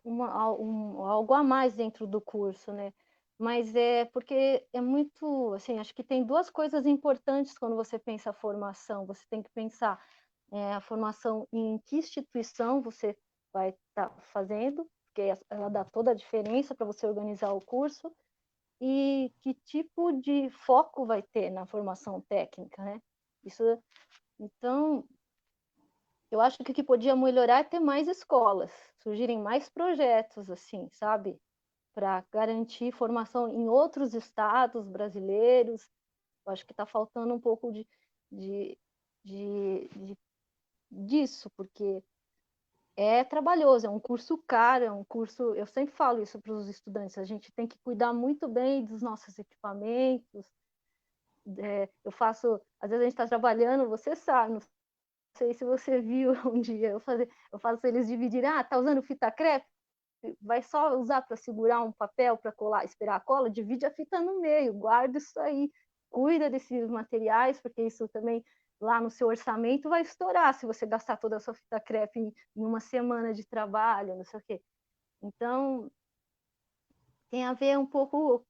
algo a mais dentro do curso, né? Mas é porque é muito, assim, acho que tem duas coisas importantes quando você pensa a formação. Você tem que pensar a formação em que instituição você vai estar fazendo, porque ela dá toda a diferença para você organizar o curso, e que tipo de foco vai ter na formação técnica, né? Isso, então, eu acho que o que podia melhorar é ter mais escolas, surgirem mais projetos, assim, sabe? Para garantir formação em outros estados brasileiros. Eu acho que está faltando um pouco de, de, disso, porque é trabalhoso, é um curso caro, é um curso. Eu sempre falo isso para os estudantes: a gente tem que cuidar muito bem dos nossos equipamentos. Às vezes a gente está trabalhando, você sabe, não sei se você viu um dia, eu faço eles dividirem, tá usando fita crepe? Vai só usar para segurar um papel para colar, esperar a cola, divide a fita no meio, guarda isso aí, cuida desses materiais, porque isso também lá no seu orçamento vai estourar se você gastar toda a sua fita crepe em uma semana de trabalho, não sei o quê. Então, tem a ver um pouco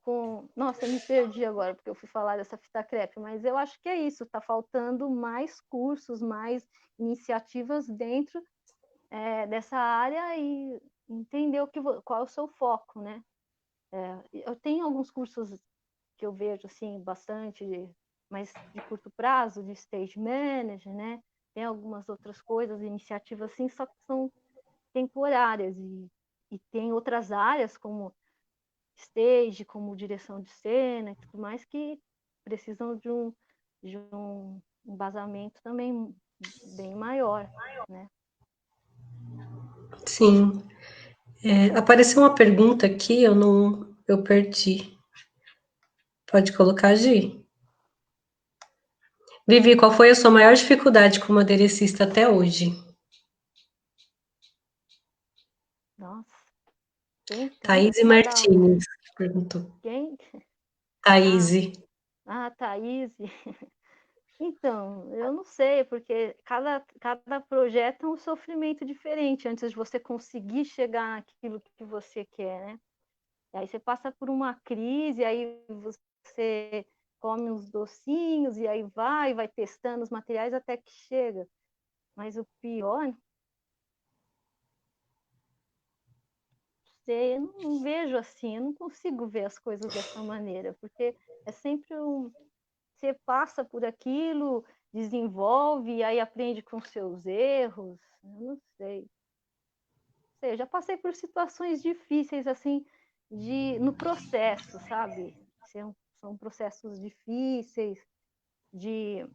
com. Nossa, eu me perdi agora, porque eu fui falar dessa fita crepe, mas eu acho que é isso, está faltando mais cursos, mais iniciativas dentro dessa área e entender qual é o seu foco, né? Eu tenho alguns cursos que eu vejo assim bastante, mas de curto prazo, de stage manager, né? Tem algumas outras coisas, iniciativas assim, só que são temporárias e tem outras áreas como stage, como direção de cena e tudo mais que precisam de um embasamento também bem maior, né? Sim. Apareceu uma pergunta aqui, eu perdi. Pode colocar, Gi? Vivi, qual foi a sua maior dificuldade como aderecista até hoje? Nossa, tem Thaís tantas, cada um. Martins perguntou. Quem? Thaís. Ah, Thaís. Então, eu não sei, porque cada projeto é um sofrimento diferente antes de você conseguir chegar naquilo que você quer, né? E aí você passa por uma crise, aí você come uns docinhos, e aí vai testando os materiais até que chega. Mas o pior, eu não vejo assim, eu não consigo ver as coisas dessa maneira, porque é sempre você passa por aquilo, desenvolve, e aí aprende com seus erros, eu não sei. Eu já passei por situações difíceis, assim, no processo, sabe? São processos difíceis de,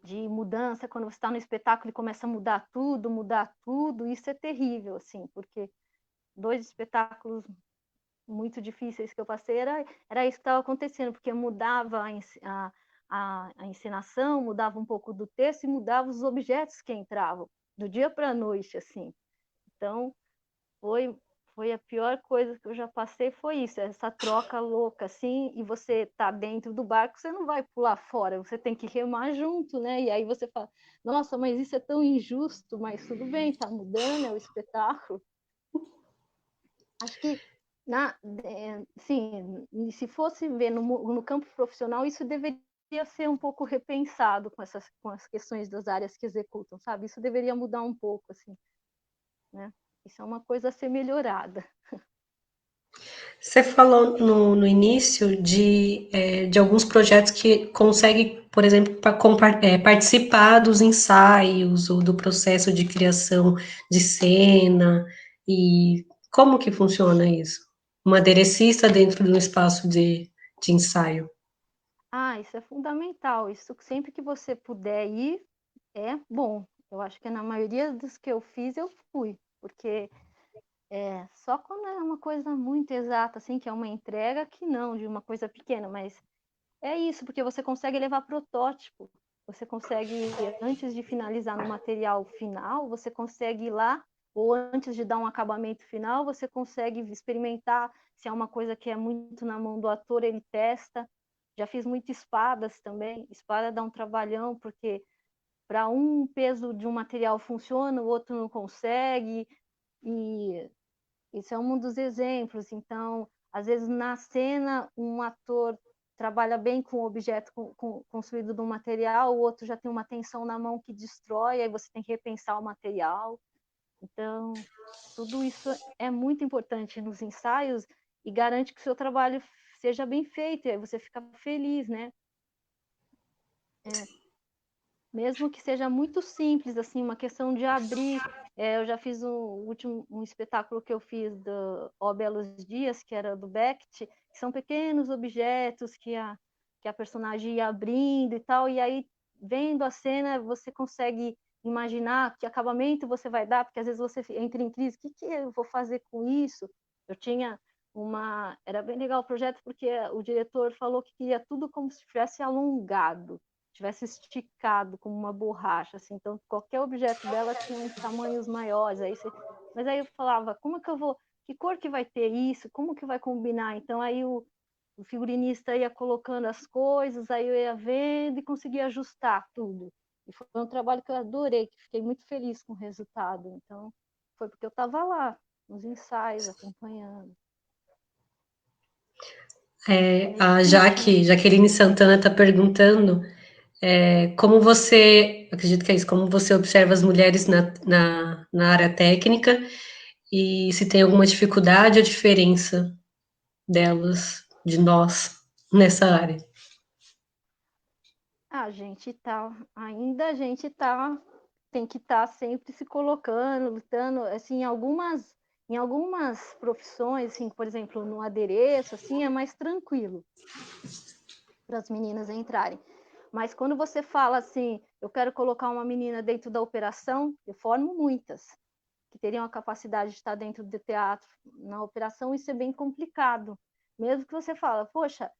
de mudança, quando você está no espetáculo e começa a mudar tudo, isso é terrível, assim, porque 2 espetáculos muito difíceis que eu passei, era isso que estava acontecendo, porque mudava a encenação, mudava um pouco do texto e mudava os objetos que entravam, do dia para a noite, assim. Então, foi, foi a pior coisa que eu já passei, foi isso, essa troca louca, assim, e você tá dentro do barco, você não vai pular fora, você tem que remar junto, né? E aí você fala, nossa, mas isso é tão injusto, mas tudo bem, tá mudando, é o espetáculo. Acho que sim, se fosse ver no campo profissional, isso deveria ser um pouco repensado com as questões das áreas que executam, sabe? Isso deveria mudar um pouco, assim, né? Isso é uma coisa a ser melhorada. Você falou no início de alguns projetos que conseguem, por exemplo, participar dos ensaios ou do processo de criação de cena. E como que funciona isso? Uma aderecista dentro de um espaço de ensaio. Ah, isso é fundamental. Isso sempre que você puder ir, é bom. Eu acho que na maioria dos que eu fiz, eu fui, porque só quando é uma coisa muito exata, assim, que é uma entrega, que não, de uma coisa pequena, mas é isso, porque você consegue levar protótipo, você consegue, antes de finalizar no material final, você consegue ir lá, ou antes de dar um acabamento final, você consegue experimentar se é uma coisa que é muito na mão do ator, ele testa. Já fiz muito espadas também, espada dá um trabalhão, porque para um peso de um material funciona, o outro não consegue, e isso é um dos exemplos. Então, às vezes, na cena, um ator trabalha bem com o objeto construído do material, o outro já tem uma tensão na mão que destrói, aí você tem que repensar o material. Então, tudo isso é muito importante nos ensaios e garante que o seu trabalho seja bem feito, e aí você fica feliz, né? É, mesmo que seja muito simples, assim, uma questão de abrir. Eu já fiz um espetáculo que eu fiz do Ó Belos Dias, que era do Beckett, que são pequenos objetos que a personagem ia abrindo e tal, e aí, vendo a cena, você consegue imaginar que acabamento você vai dar, porque às vezes você entra em crise, o que eu vou fazer com isso? Eu tinha era bem legal o projeto, porque o diretor falou que queria tudo como se tivesse alongado, tivesse esticado como uma borracha, assim. Então, qualquer objeto dela tinha uns tamanhos maiores. Mas aí eu falava, como é que eu vou... Que cor que vai ter isso? Como que vai combinar? Então, aí o figurinista ia colocando as coisas, aí eu ia vendo e conseguia ajustar tudo. E foi um trabalho que eu adorei, que fiquei muito feliz com o resultado. Então, foi porque eu estava lá, nos ensaios, acompanhando. Nesse A sentido. Jaqueline Santana está perguntando como você, acredito que é isso, como você observa as mulheres na área técnica e se tem alguma dificuldade ou diferença delas, de nós, nessa área. Ainda a gente tem que estar sempre se colocando, lutando, assim, em algumas profissões, assim, por exemplo, no adereço, assim, é mais tranquilo para as meninas entrarem. Mas quando você fala assim, eu quero colocar uma menina dentro da operação, eu formo muitas que teriam a capacidade de estar dentro do teatro na operação, isso é bem complicado. Mesmo que você fala, poxa,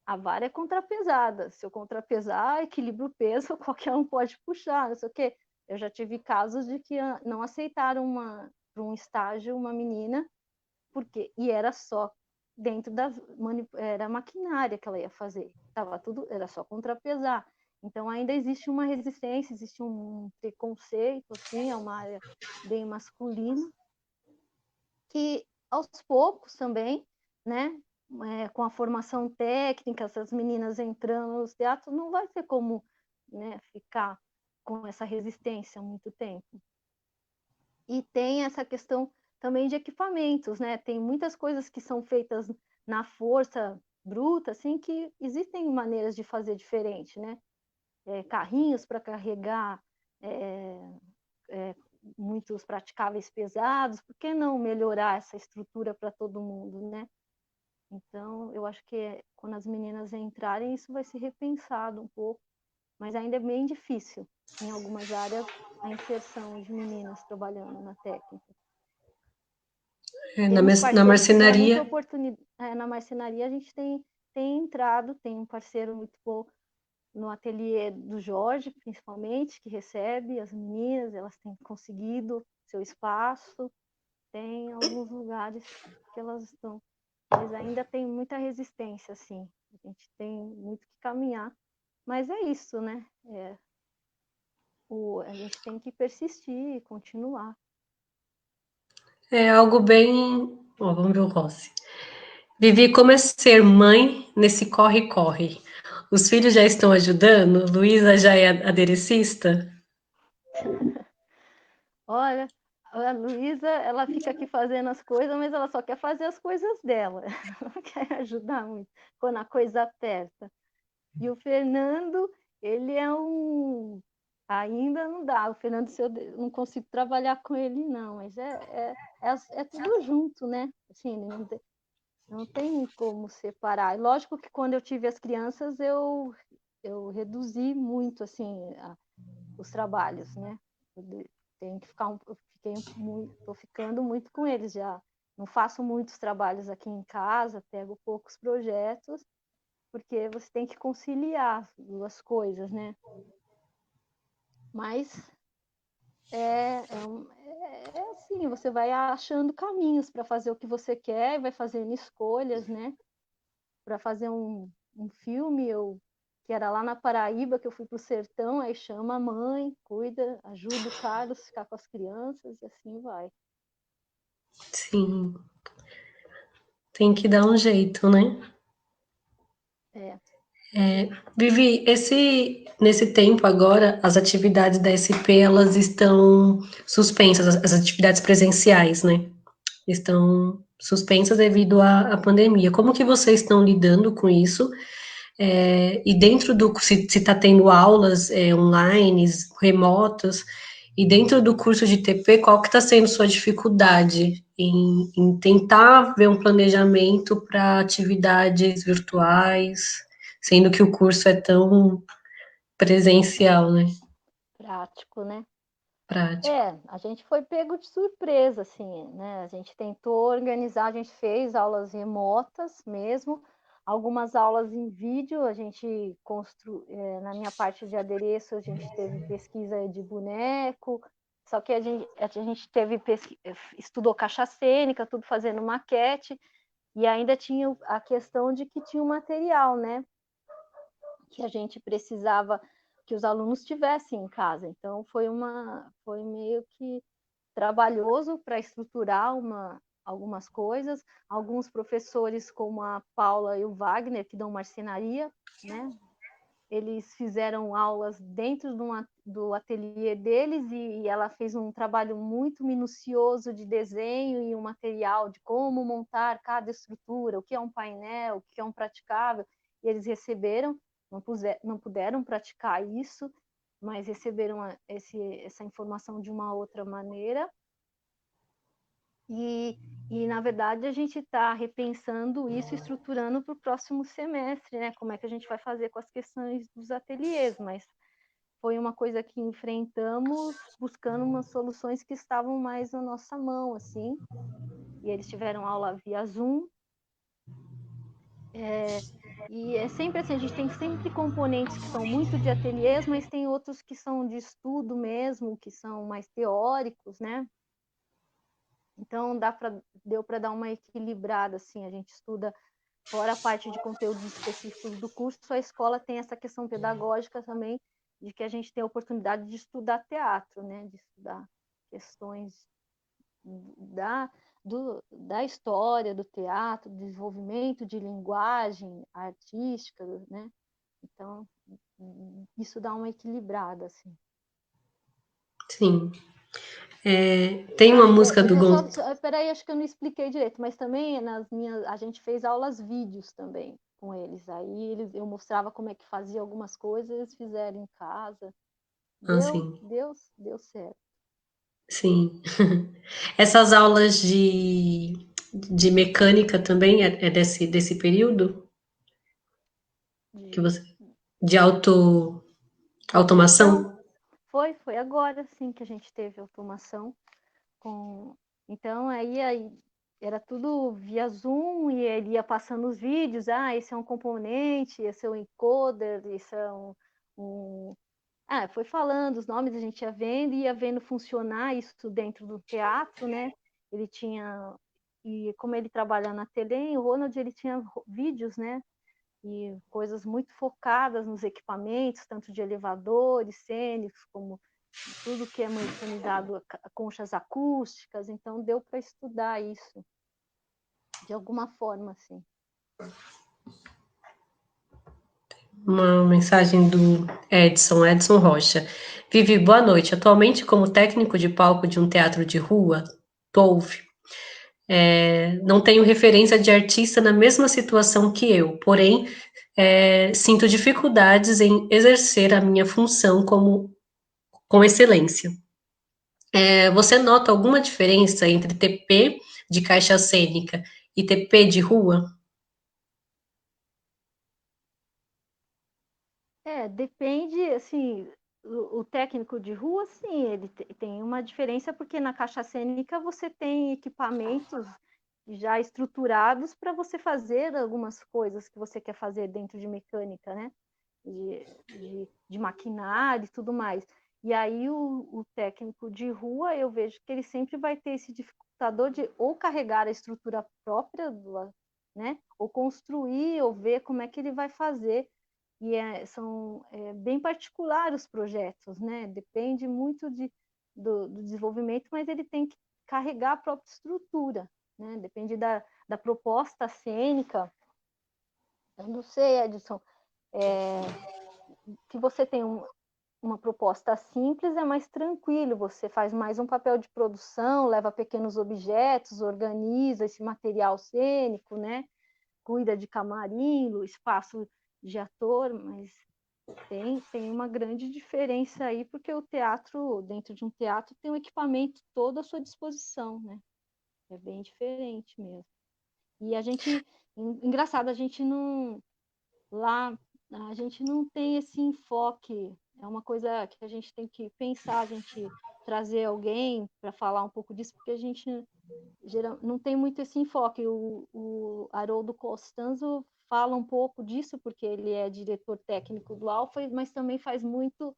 a vara é contrapesada. Se eu contrapesar, equilibra o peso, qualquer um pode puxar, não sei o quê. Eu já tive casos de que não aceitaram para um estágio uma menina, e era só dentro era maquinária que ela ia fazer. Tava tudo, era só contrapesar. Então ainda existe uma resistência, existe um preconceito, assim, é uma área bem masculina, que aos poucos também, né? Com a formação técnica, essas meninas entrando nos teatros, não vai ter como, né, ficar com essa resistência há muito tempo. E tem essa questão também de equipamentos, né? Tem muitas coisas que são feitas na força bruta, assim, que existem maneiras de fazer diferente, né? Carrinhos para carregar muitos praticáveis pesados, por que não melhorar essa estrutura para todo mundo, né? Então, eu acho que quando as meninas entrarem, isso vai ser repensado um pouco, mas ainda é bem difícil, em algumas áreas, a inserção de meninas trabalhando na técnica. Temos Na parceiros que dão muita marcenaria, oportunidade. Na marcenaria, a gente tem entrado, tem um parceiro muito bom no ateliê do Jorge, principalmente, que recebe as meninas, elas têm conseguido seu espaço, tem alguns lugares que elas estão, mas ainda tem muita resistência, assim, a gente tem muito que caminhar, mas é isso, né? A gente tem que persistir e continuar. é algo bem. Ó, vamos ver o Rossi. Vivi, como é ser mãe nesse corre-corre? Os filhos já estão ajudando? Luísa já é aderecista? Olha, a Luísa, ela fica aqui fazendo as coisas, mas ela só quer fazer as coisas dela, ela não quer ajudar muito quando a coisa aperta. E o Fernando, ele é um. Ainda não dá. O Fernando, se eu não consigo trabalhar com ele, não, mas é tudo junto, né? Assim, não tem como separar. Lógico que quando eu tive as crianças, eu reduzi muito assim, os trabalhos, né? Tenho que ficar, eu fiquei muito, tô ficando muito com eles já. Não faço muitos trabalhos aqui em casa, pego poucos projetos, porque você tem que conciliar as duas coisas, né? Mas é assim, você vai achando caminhos para fazer o que você quer, vai fazendo escolhas, né? Para fazer um filme, que era lá na Paraíba, que eu fui para o sertão, aí chama a mãe, cuida, ajuda o Carlos a ficar com as crianças, e assim vai. Sim, tem que dar um jeito, né? É. Vivi, nesse tempo agora, as atividades da SP, elas estão suspensas, as atividades presenciais, né? Estão suspensas devido à pandemia. Como que vocês estão lidando com isso? E dentro se está tendo aulas online, remotas, e dentro do curso de TP, qual que está sendo sua dificuldade em tentar ver um planejamento para atividades virtuais, sendo que o curso é tão presencial, né? Prático, né? Prático. A gente foi pego de surpresa, assim, né? A gente tentou organizar, a gente fez aulas remotas mesmo, algumas aulas em vídeo, a gente na minha parte de adereço, a gente teve pesquisa de boneco, só que a gente teve estudou caixa cênica, tudo fazendo maquete, e ainda tinha a questão de que tinha o material, né? Que a gente precisava que os alunos tivessem em casa. Então foi meio que trabalhoso para estruturar algumas coisas. Alguns professores, como a Paula e o Wagner, que dão marcenaria, né? Eles fizeram aulas dentro do ateliê deles e ela fez um trabalho muito minucioso de desenho e um material de como montar cada estrutura, o que é um painel, o que é um praticável, e eles receberam, não puderam praticar isso, mas receberam essa informação de uma outra maneira. Na verdade, a gente está repensando isso, estruturando para o próximo semestre, né? Como é que a gente vai fazer com as questões dos ateliês, mas foi uma coisa que enfrentamos buscando umas soluções que estavam mais na nossa mão, assim, e eles tiveram aula via Zoom, e é sempre assim, a gente tem sempre componentes que são muito de ateliês, mas tem outros que são de estudo mesmo, que são mais teóricos, né? Então, deu para dar uma equilibrada, assim, a gente estuda, fora a parte de conteúdos específicos do curso, a escola tem essa questão pedagógica também, de que a gente tem a oportunidade de estudar teatro, né, de estudar questões da história do teatro, do desenvolvimento de linguagem artística, né? Então, isso dá uma equilibrada, assim. Sim. Tem uma música do Peraí, acho que eu não expliquei direito, mas também a gente fez aulas vídeos também com eles. Aí eu mostrava como é que fazia algumas coisas, eles fizeram em casa. Assim, Deu certo. sim. Essas aulas de mecânica também é desse período que De você, de automação? automação? Foi agora sim que a gente teve automação. Então, aí era tudo via Zoom e ele ia passando os vídeos. Ah, esse é um componente, esse é um encoder, esse é um... foi falando os nomes, a gente ia vendo funcionar isso dentro do teatro, né? Ele tinha... E como ele trabalha na TV, o Ronald, ele tinha vídeos, né? E coisas muito focadas nos equipamentos, tanto de elevadores, cênicos, como tudo que é mecanizado, conchas acústicas, então deu para estudar isso de alguma forma, assim. Uma mensagem do Edson Rocha. Vivi, boa noite. Atualmente, como técnico de palco de um teatro de rua, TOLV, não tenho referência de artista na mesma situação que eu, porém, sinto dificuldades em exercer a minha função com excelência. Você nota alguma diferença entre TP de caixa cênica e TP de rua? Depende, assim, o técnico de rua, sim, ele tem uma diferença, porque na caixa cênica você tem equipamentos já estruturados para você fazer algumas coisas que você quer fazer dentro de mecânica, né? De maquinário e tudo mais. E aí o técnico de rua, eu vejo que ele sempre vai ter esse dificultador de ou carregar a estrutura própria, né? Ou construir, ou ver como é que ele vai fazer. E são bem particulares os projetos, né? Depende muito do desenvolvimento, mas ele tem que carregar a própria estrutura, né? Depende da proposta cênica. Eu não sei, Edson, se você tem uma proposta simples, é mais tranquilo, você faz mais um papel de produção, leva pequenos objetos, organiza esse material cênico, né? Cuida de camarim, espaço de ator, mas tem uma grande diferença aí, porque o teatro, dentro de um teatro, tem um equipamento todo à sua disposição, né? É bem diferente mesmo. E engraçado, a gente não, lá, a gente não tem esse enfoque, é uma coisa que a gente tem que pensar, a gente trazer alguém para falar um pouco disso, porque a gente não tem muito esse enfoque. O Haroldo Costanzo fala um pouco disso, porque ele é diretor técnico do Alfa, mas também faz muito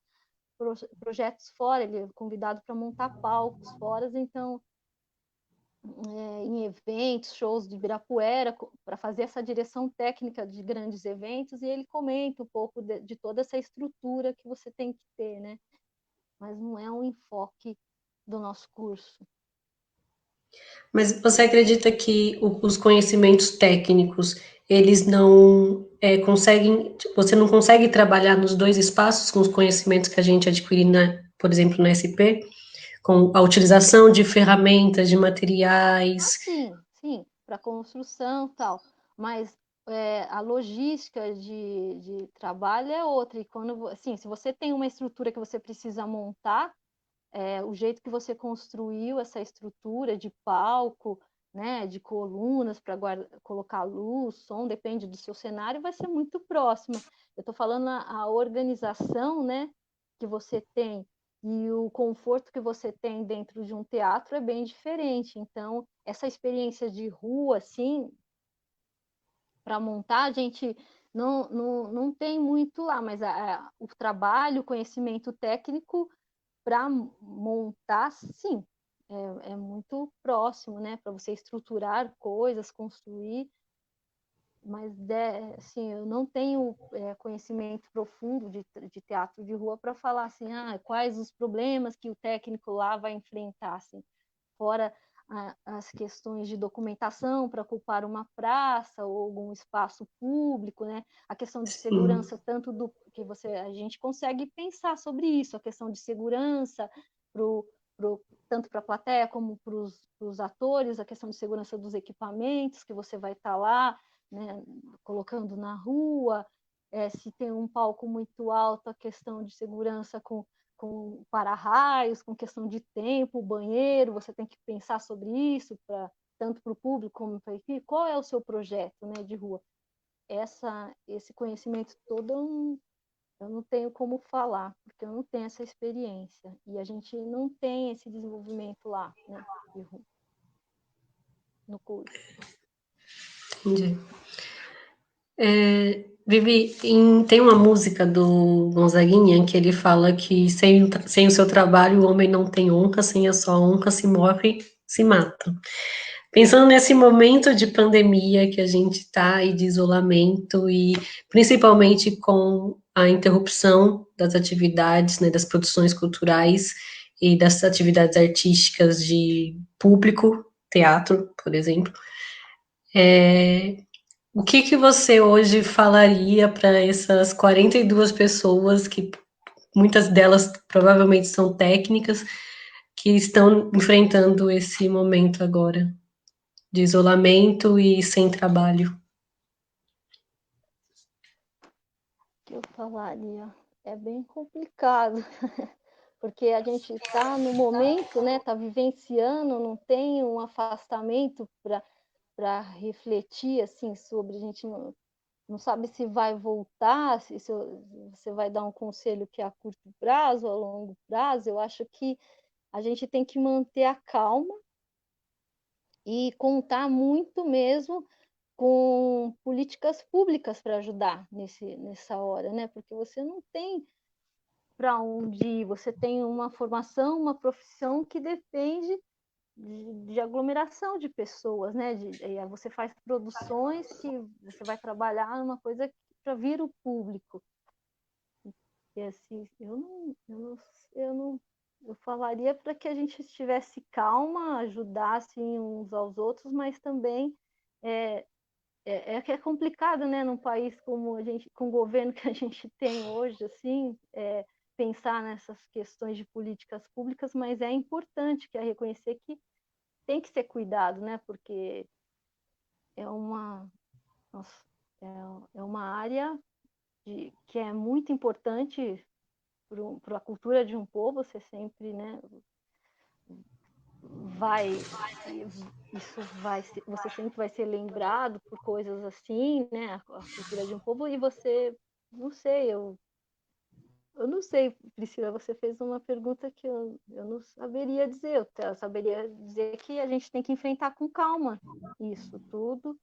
projetos fora, ele é convidado para montar palcos fora, então em eventos, shows de Ibirapuera, para fazer essa direção técnica de grandes eventos, e ele comenta um pouco de toda essa estrutura que você tem que ter, né? Mas não é um enfoque do nosso curso. Mas você acredita que os conhecimentos técnicos, eles não conseguem, você não consegue trabalhar nos dois espaços com os conhecimentos que a gente adquire, por exemplo, na SP, com a utilização de ferramentas, de materiais? Sim, para construção e tal, mas a logística de trabalho é outra, e quando, assim, se você tem uma estrutura que você precisa montar, o jeito que você construiu essa estrutura de palco, né, de colunas para colocar luz, som, depende do seu cenário, vai ser muito próxima. Eu estou falando a organização, né, que você tem e o conforto que você tem dentro de um teatro é bem diferente. Então, essa experiência de rua, assim, para montar, a gente não tem muito lá, mas o trabalho, o conhecimento técnico para montar, sim, é muito próximo, né? Para você estruturar coisas, construir, mas assim, eu não tenho conhecimento profundo de teatro de rua para falar assim, quais os problemas que o técnico lá vai enfrentar, assim, fora as questões de documentação para ocupar uma praça ou algum espaço público, né? A questão de segurança, tanto do que a gente consegue pensar sobre isso, a questão de segurança tanto para a plateia como para os atores, a questão de segurança dos equipamentos que você vai estar lá, né, colocando na rua, se tem um palco muito alto, a questão de segurança com para-raios, com questão de tempo, banheiro, você tem que pensar sobre isso, tanto para o público como para a equipe. Qual é o seu projeto, né, de rua? Esse conhecimento todo eu não tenho como falar, porque eu não tenho essa experiência. E a gente não tem esse desenvolvimento lá, né, de rua, no curso. Entendi. Vivi, tem uma música do Gonzaguinha que ele fala que sem o seu trabalho o homem não tem honra, sem a sua honra se morre, se mata. Pensando nesse momento de pandemia que a gente está e de isolamento e principalmente com a interrupção das atividades, né, das produções culturais e das atividades artísticas de público, teatro, por exemplo, o que você hoje falaria para essas 42 pessoas que muitas delas provavelmente são técnicas que estão enfrentando esse momento agora de isolamento e sem trabalho? Que eu falaria? É bem complicado, porque a gente está no momento, né? Está vivenciando, não tem um afastamento para refletir assim sobre, a gente não sabe se vai voltar, se você vai dar um conselho que é a curto prazo, a longo prazo. Eu acho que a gente tem que manter a calma e contar muito mesmo com políticas públicas para ajudar nessa hora, né? Porque você não tem para onde ir, você tem uma formação, uma profissão que depende de aglomeração de pessoas, né? Você faz produções que você vai trabalhar numa coisa para vir o público. E assim, eu falaria para que a gente estivesse calma, ajudasse uns aos outros, mas também que é complicado, né, num país como a gente, com o governo que a gente tem hoje, assim, pensar nessas questões de políticas públicas, mas é importante que é reconhecer que tem que ser cuidado, né, porque é uma, nossa, é uma área que é muito importante para a cultura de um povo. Você sempre, né, vai você sempre vai ser lembrado por coisas assim, né, a cultura de um povo. E você, não sei, eu não sei, Priscila, você fez uma pergunta que eu não saberia dizer. Eu saberia dizer que a gente tem que enfrentar com calma isso tudo,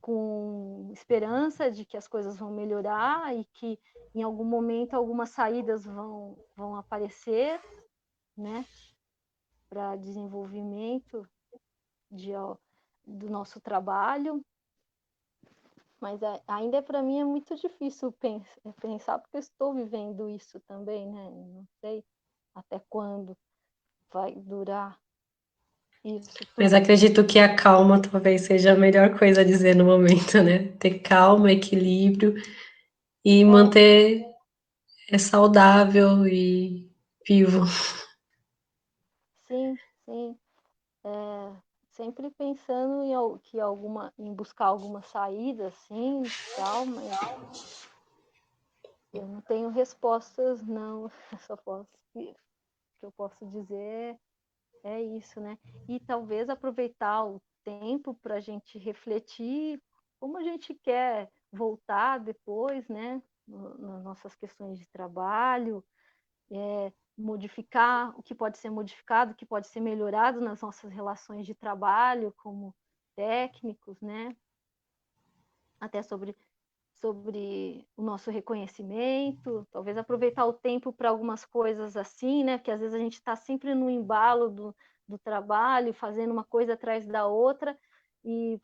com esperança de que as coisas vão melhorar e que em algum momento algumas saídas vão aparecer, né, para desenvolvimento do nosso trabalho. Mas ainda para mim é muito difícil pensar, porque eu estou vivendo isso também, né? Não sei até quando vai durar isso Mas tudo. acredito que a calma talvez seja a melhor coisa a dizer no momento, né? Ter calma, equilíbrio e manter saudável e vivo. Sim, sim. Sempre pensando em buscar alguma saída, assim, tal, mas eu não tenho respostas, não. Só posso, o que eu posso dizer é isso, né? E talvez aproveitar o tempo para a gente refletir como a gente quer voltar depois, né? Nas nossas questões de trabalho, modificar o que pode ser modificado, o que pode ser melhorado nas nossas relações de trabalho como técnicos, né? Até sobre o nosso reconhecimento, talvez aproveitar o tempo para algumas coisas assim, né? Porque às vezes a gente está sempre no embalo do trabalho, fazendo uma coisa atrás da outra, e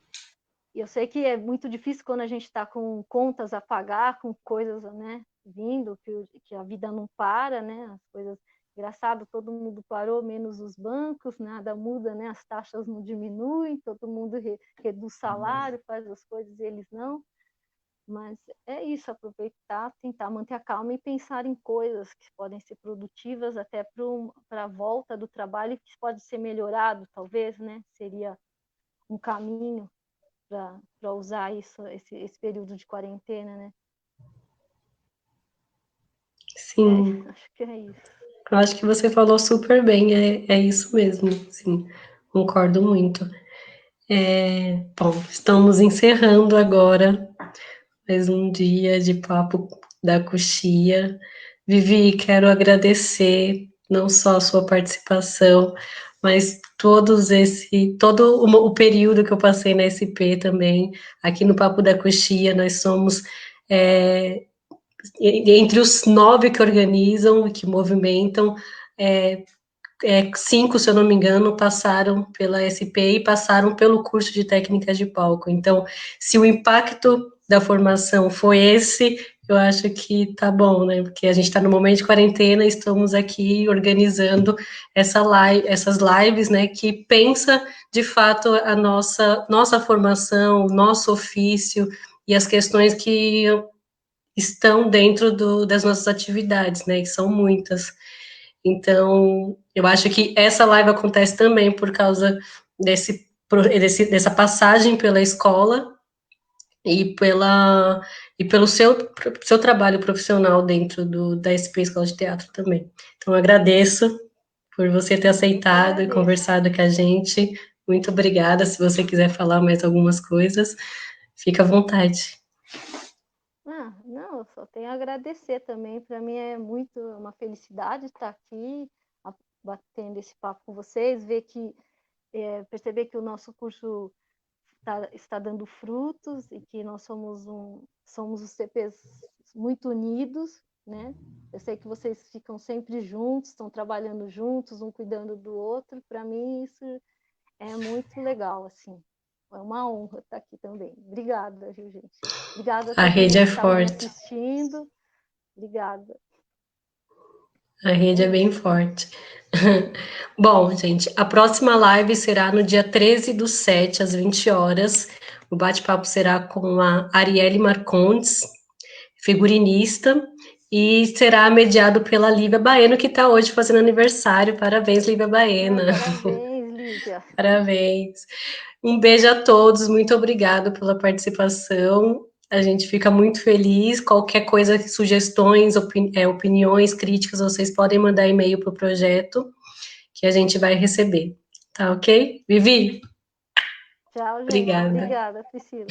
eu sei que é muito difícil quando a gente está com contas a pagar, com coisas, né, vindo, que a vida não para, né? As coisas Engraçado, todo mundo parou, menos os bancos, nada muda, né? As taxas não diminuem, todo mundo reduz salário, faz as coisas e eles não. Mas é isso, aproveitar, tentar manter a calma e pensar em coisas que podem ser produtivas até para a volta do trabalho, que pode ser melhorado, talvez, né? Seria um caminho para usar isso, esse período de quarentena, né? Sim, Acho que é isso. eu acho que você falou super bem, é isso mesmo, sim, concordo muito. Bom, estamos encerrando agora mais um dia de papo da coxia. Vivi, quero agradecer não só a sua participação, mas todo o período que eu passei na SP também, aqui no Papo da Coxia, nós somos entre os 9 que organizam e que movimentam, é, 5, se eu não me engano, passaram pela SP e passaram pelo curso de técnicas de palco. Então, se o impacto da formação foi esse, eu acho que tá bom, né? Porque a gente está no momento de quarentena, estamos aqui organizando essas lives, né? Que pensa de fato a nossa formação, o nosso ofício e as questões que estão dentro das nossas atividades, né? Que são muitas. Então, eu acho que essa live acontece também por causa dessa passagem pela escola e, e pelo seu trabalho profissional dentro da SP Escola de Teatro também. Então, agradeço por você ter Eu que aceitado e agradeço. conversado com a gente. Muito obrigada. Se você quiser falar mais algumas coisas, fica à vontade. Não, eu só tenho a agradecer também. Para mim é muito uma felicidade estar aqui, batendo esse papo com vocês, perceber que o nosso curso está dando frutos e que nós somos os CPs muito unidos, né? Eu sei que vocês ficam sempre juntos, estão trabalhando juntos, um cuidando do outro. Para mim isso é muito legal, assim. É uma honra estar aqui também. Obrigada, viu, gente? Obrigada a A todo rede mundo é que estava me forte. assistindo. Obrigada. A rede É é bem isso. forte. Bom, gente, a próxima live será no dia 13/7, às 20 horas. O bate-papo será com a Arielle Marcondes, figurinista, e será mediado pela Lívia Baeno, que está hoje fazendo aniversário. Parabéns, Lívia Baena. Parabéns, Lívia. Parabéns. Um beijo a todos, muito obrigado pela participação. A gente fica muito feliz. Qualquer coisa, sugestões, opiniões, críticas, vocês podem mandar e-mail para o projeto que a gente vai receber. Tá ok? Vivi? Tchau, gente. Obrigada. Obrigada, Priscila.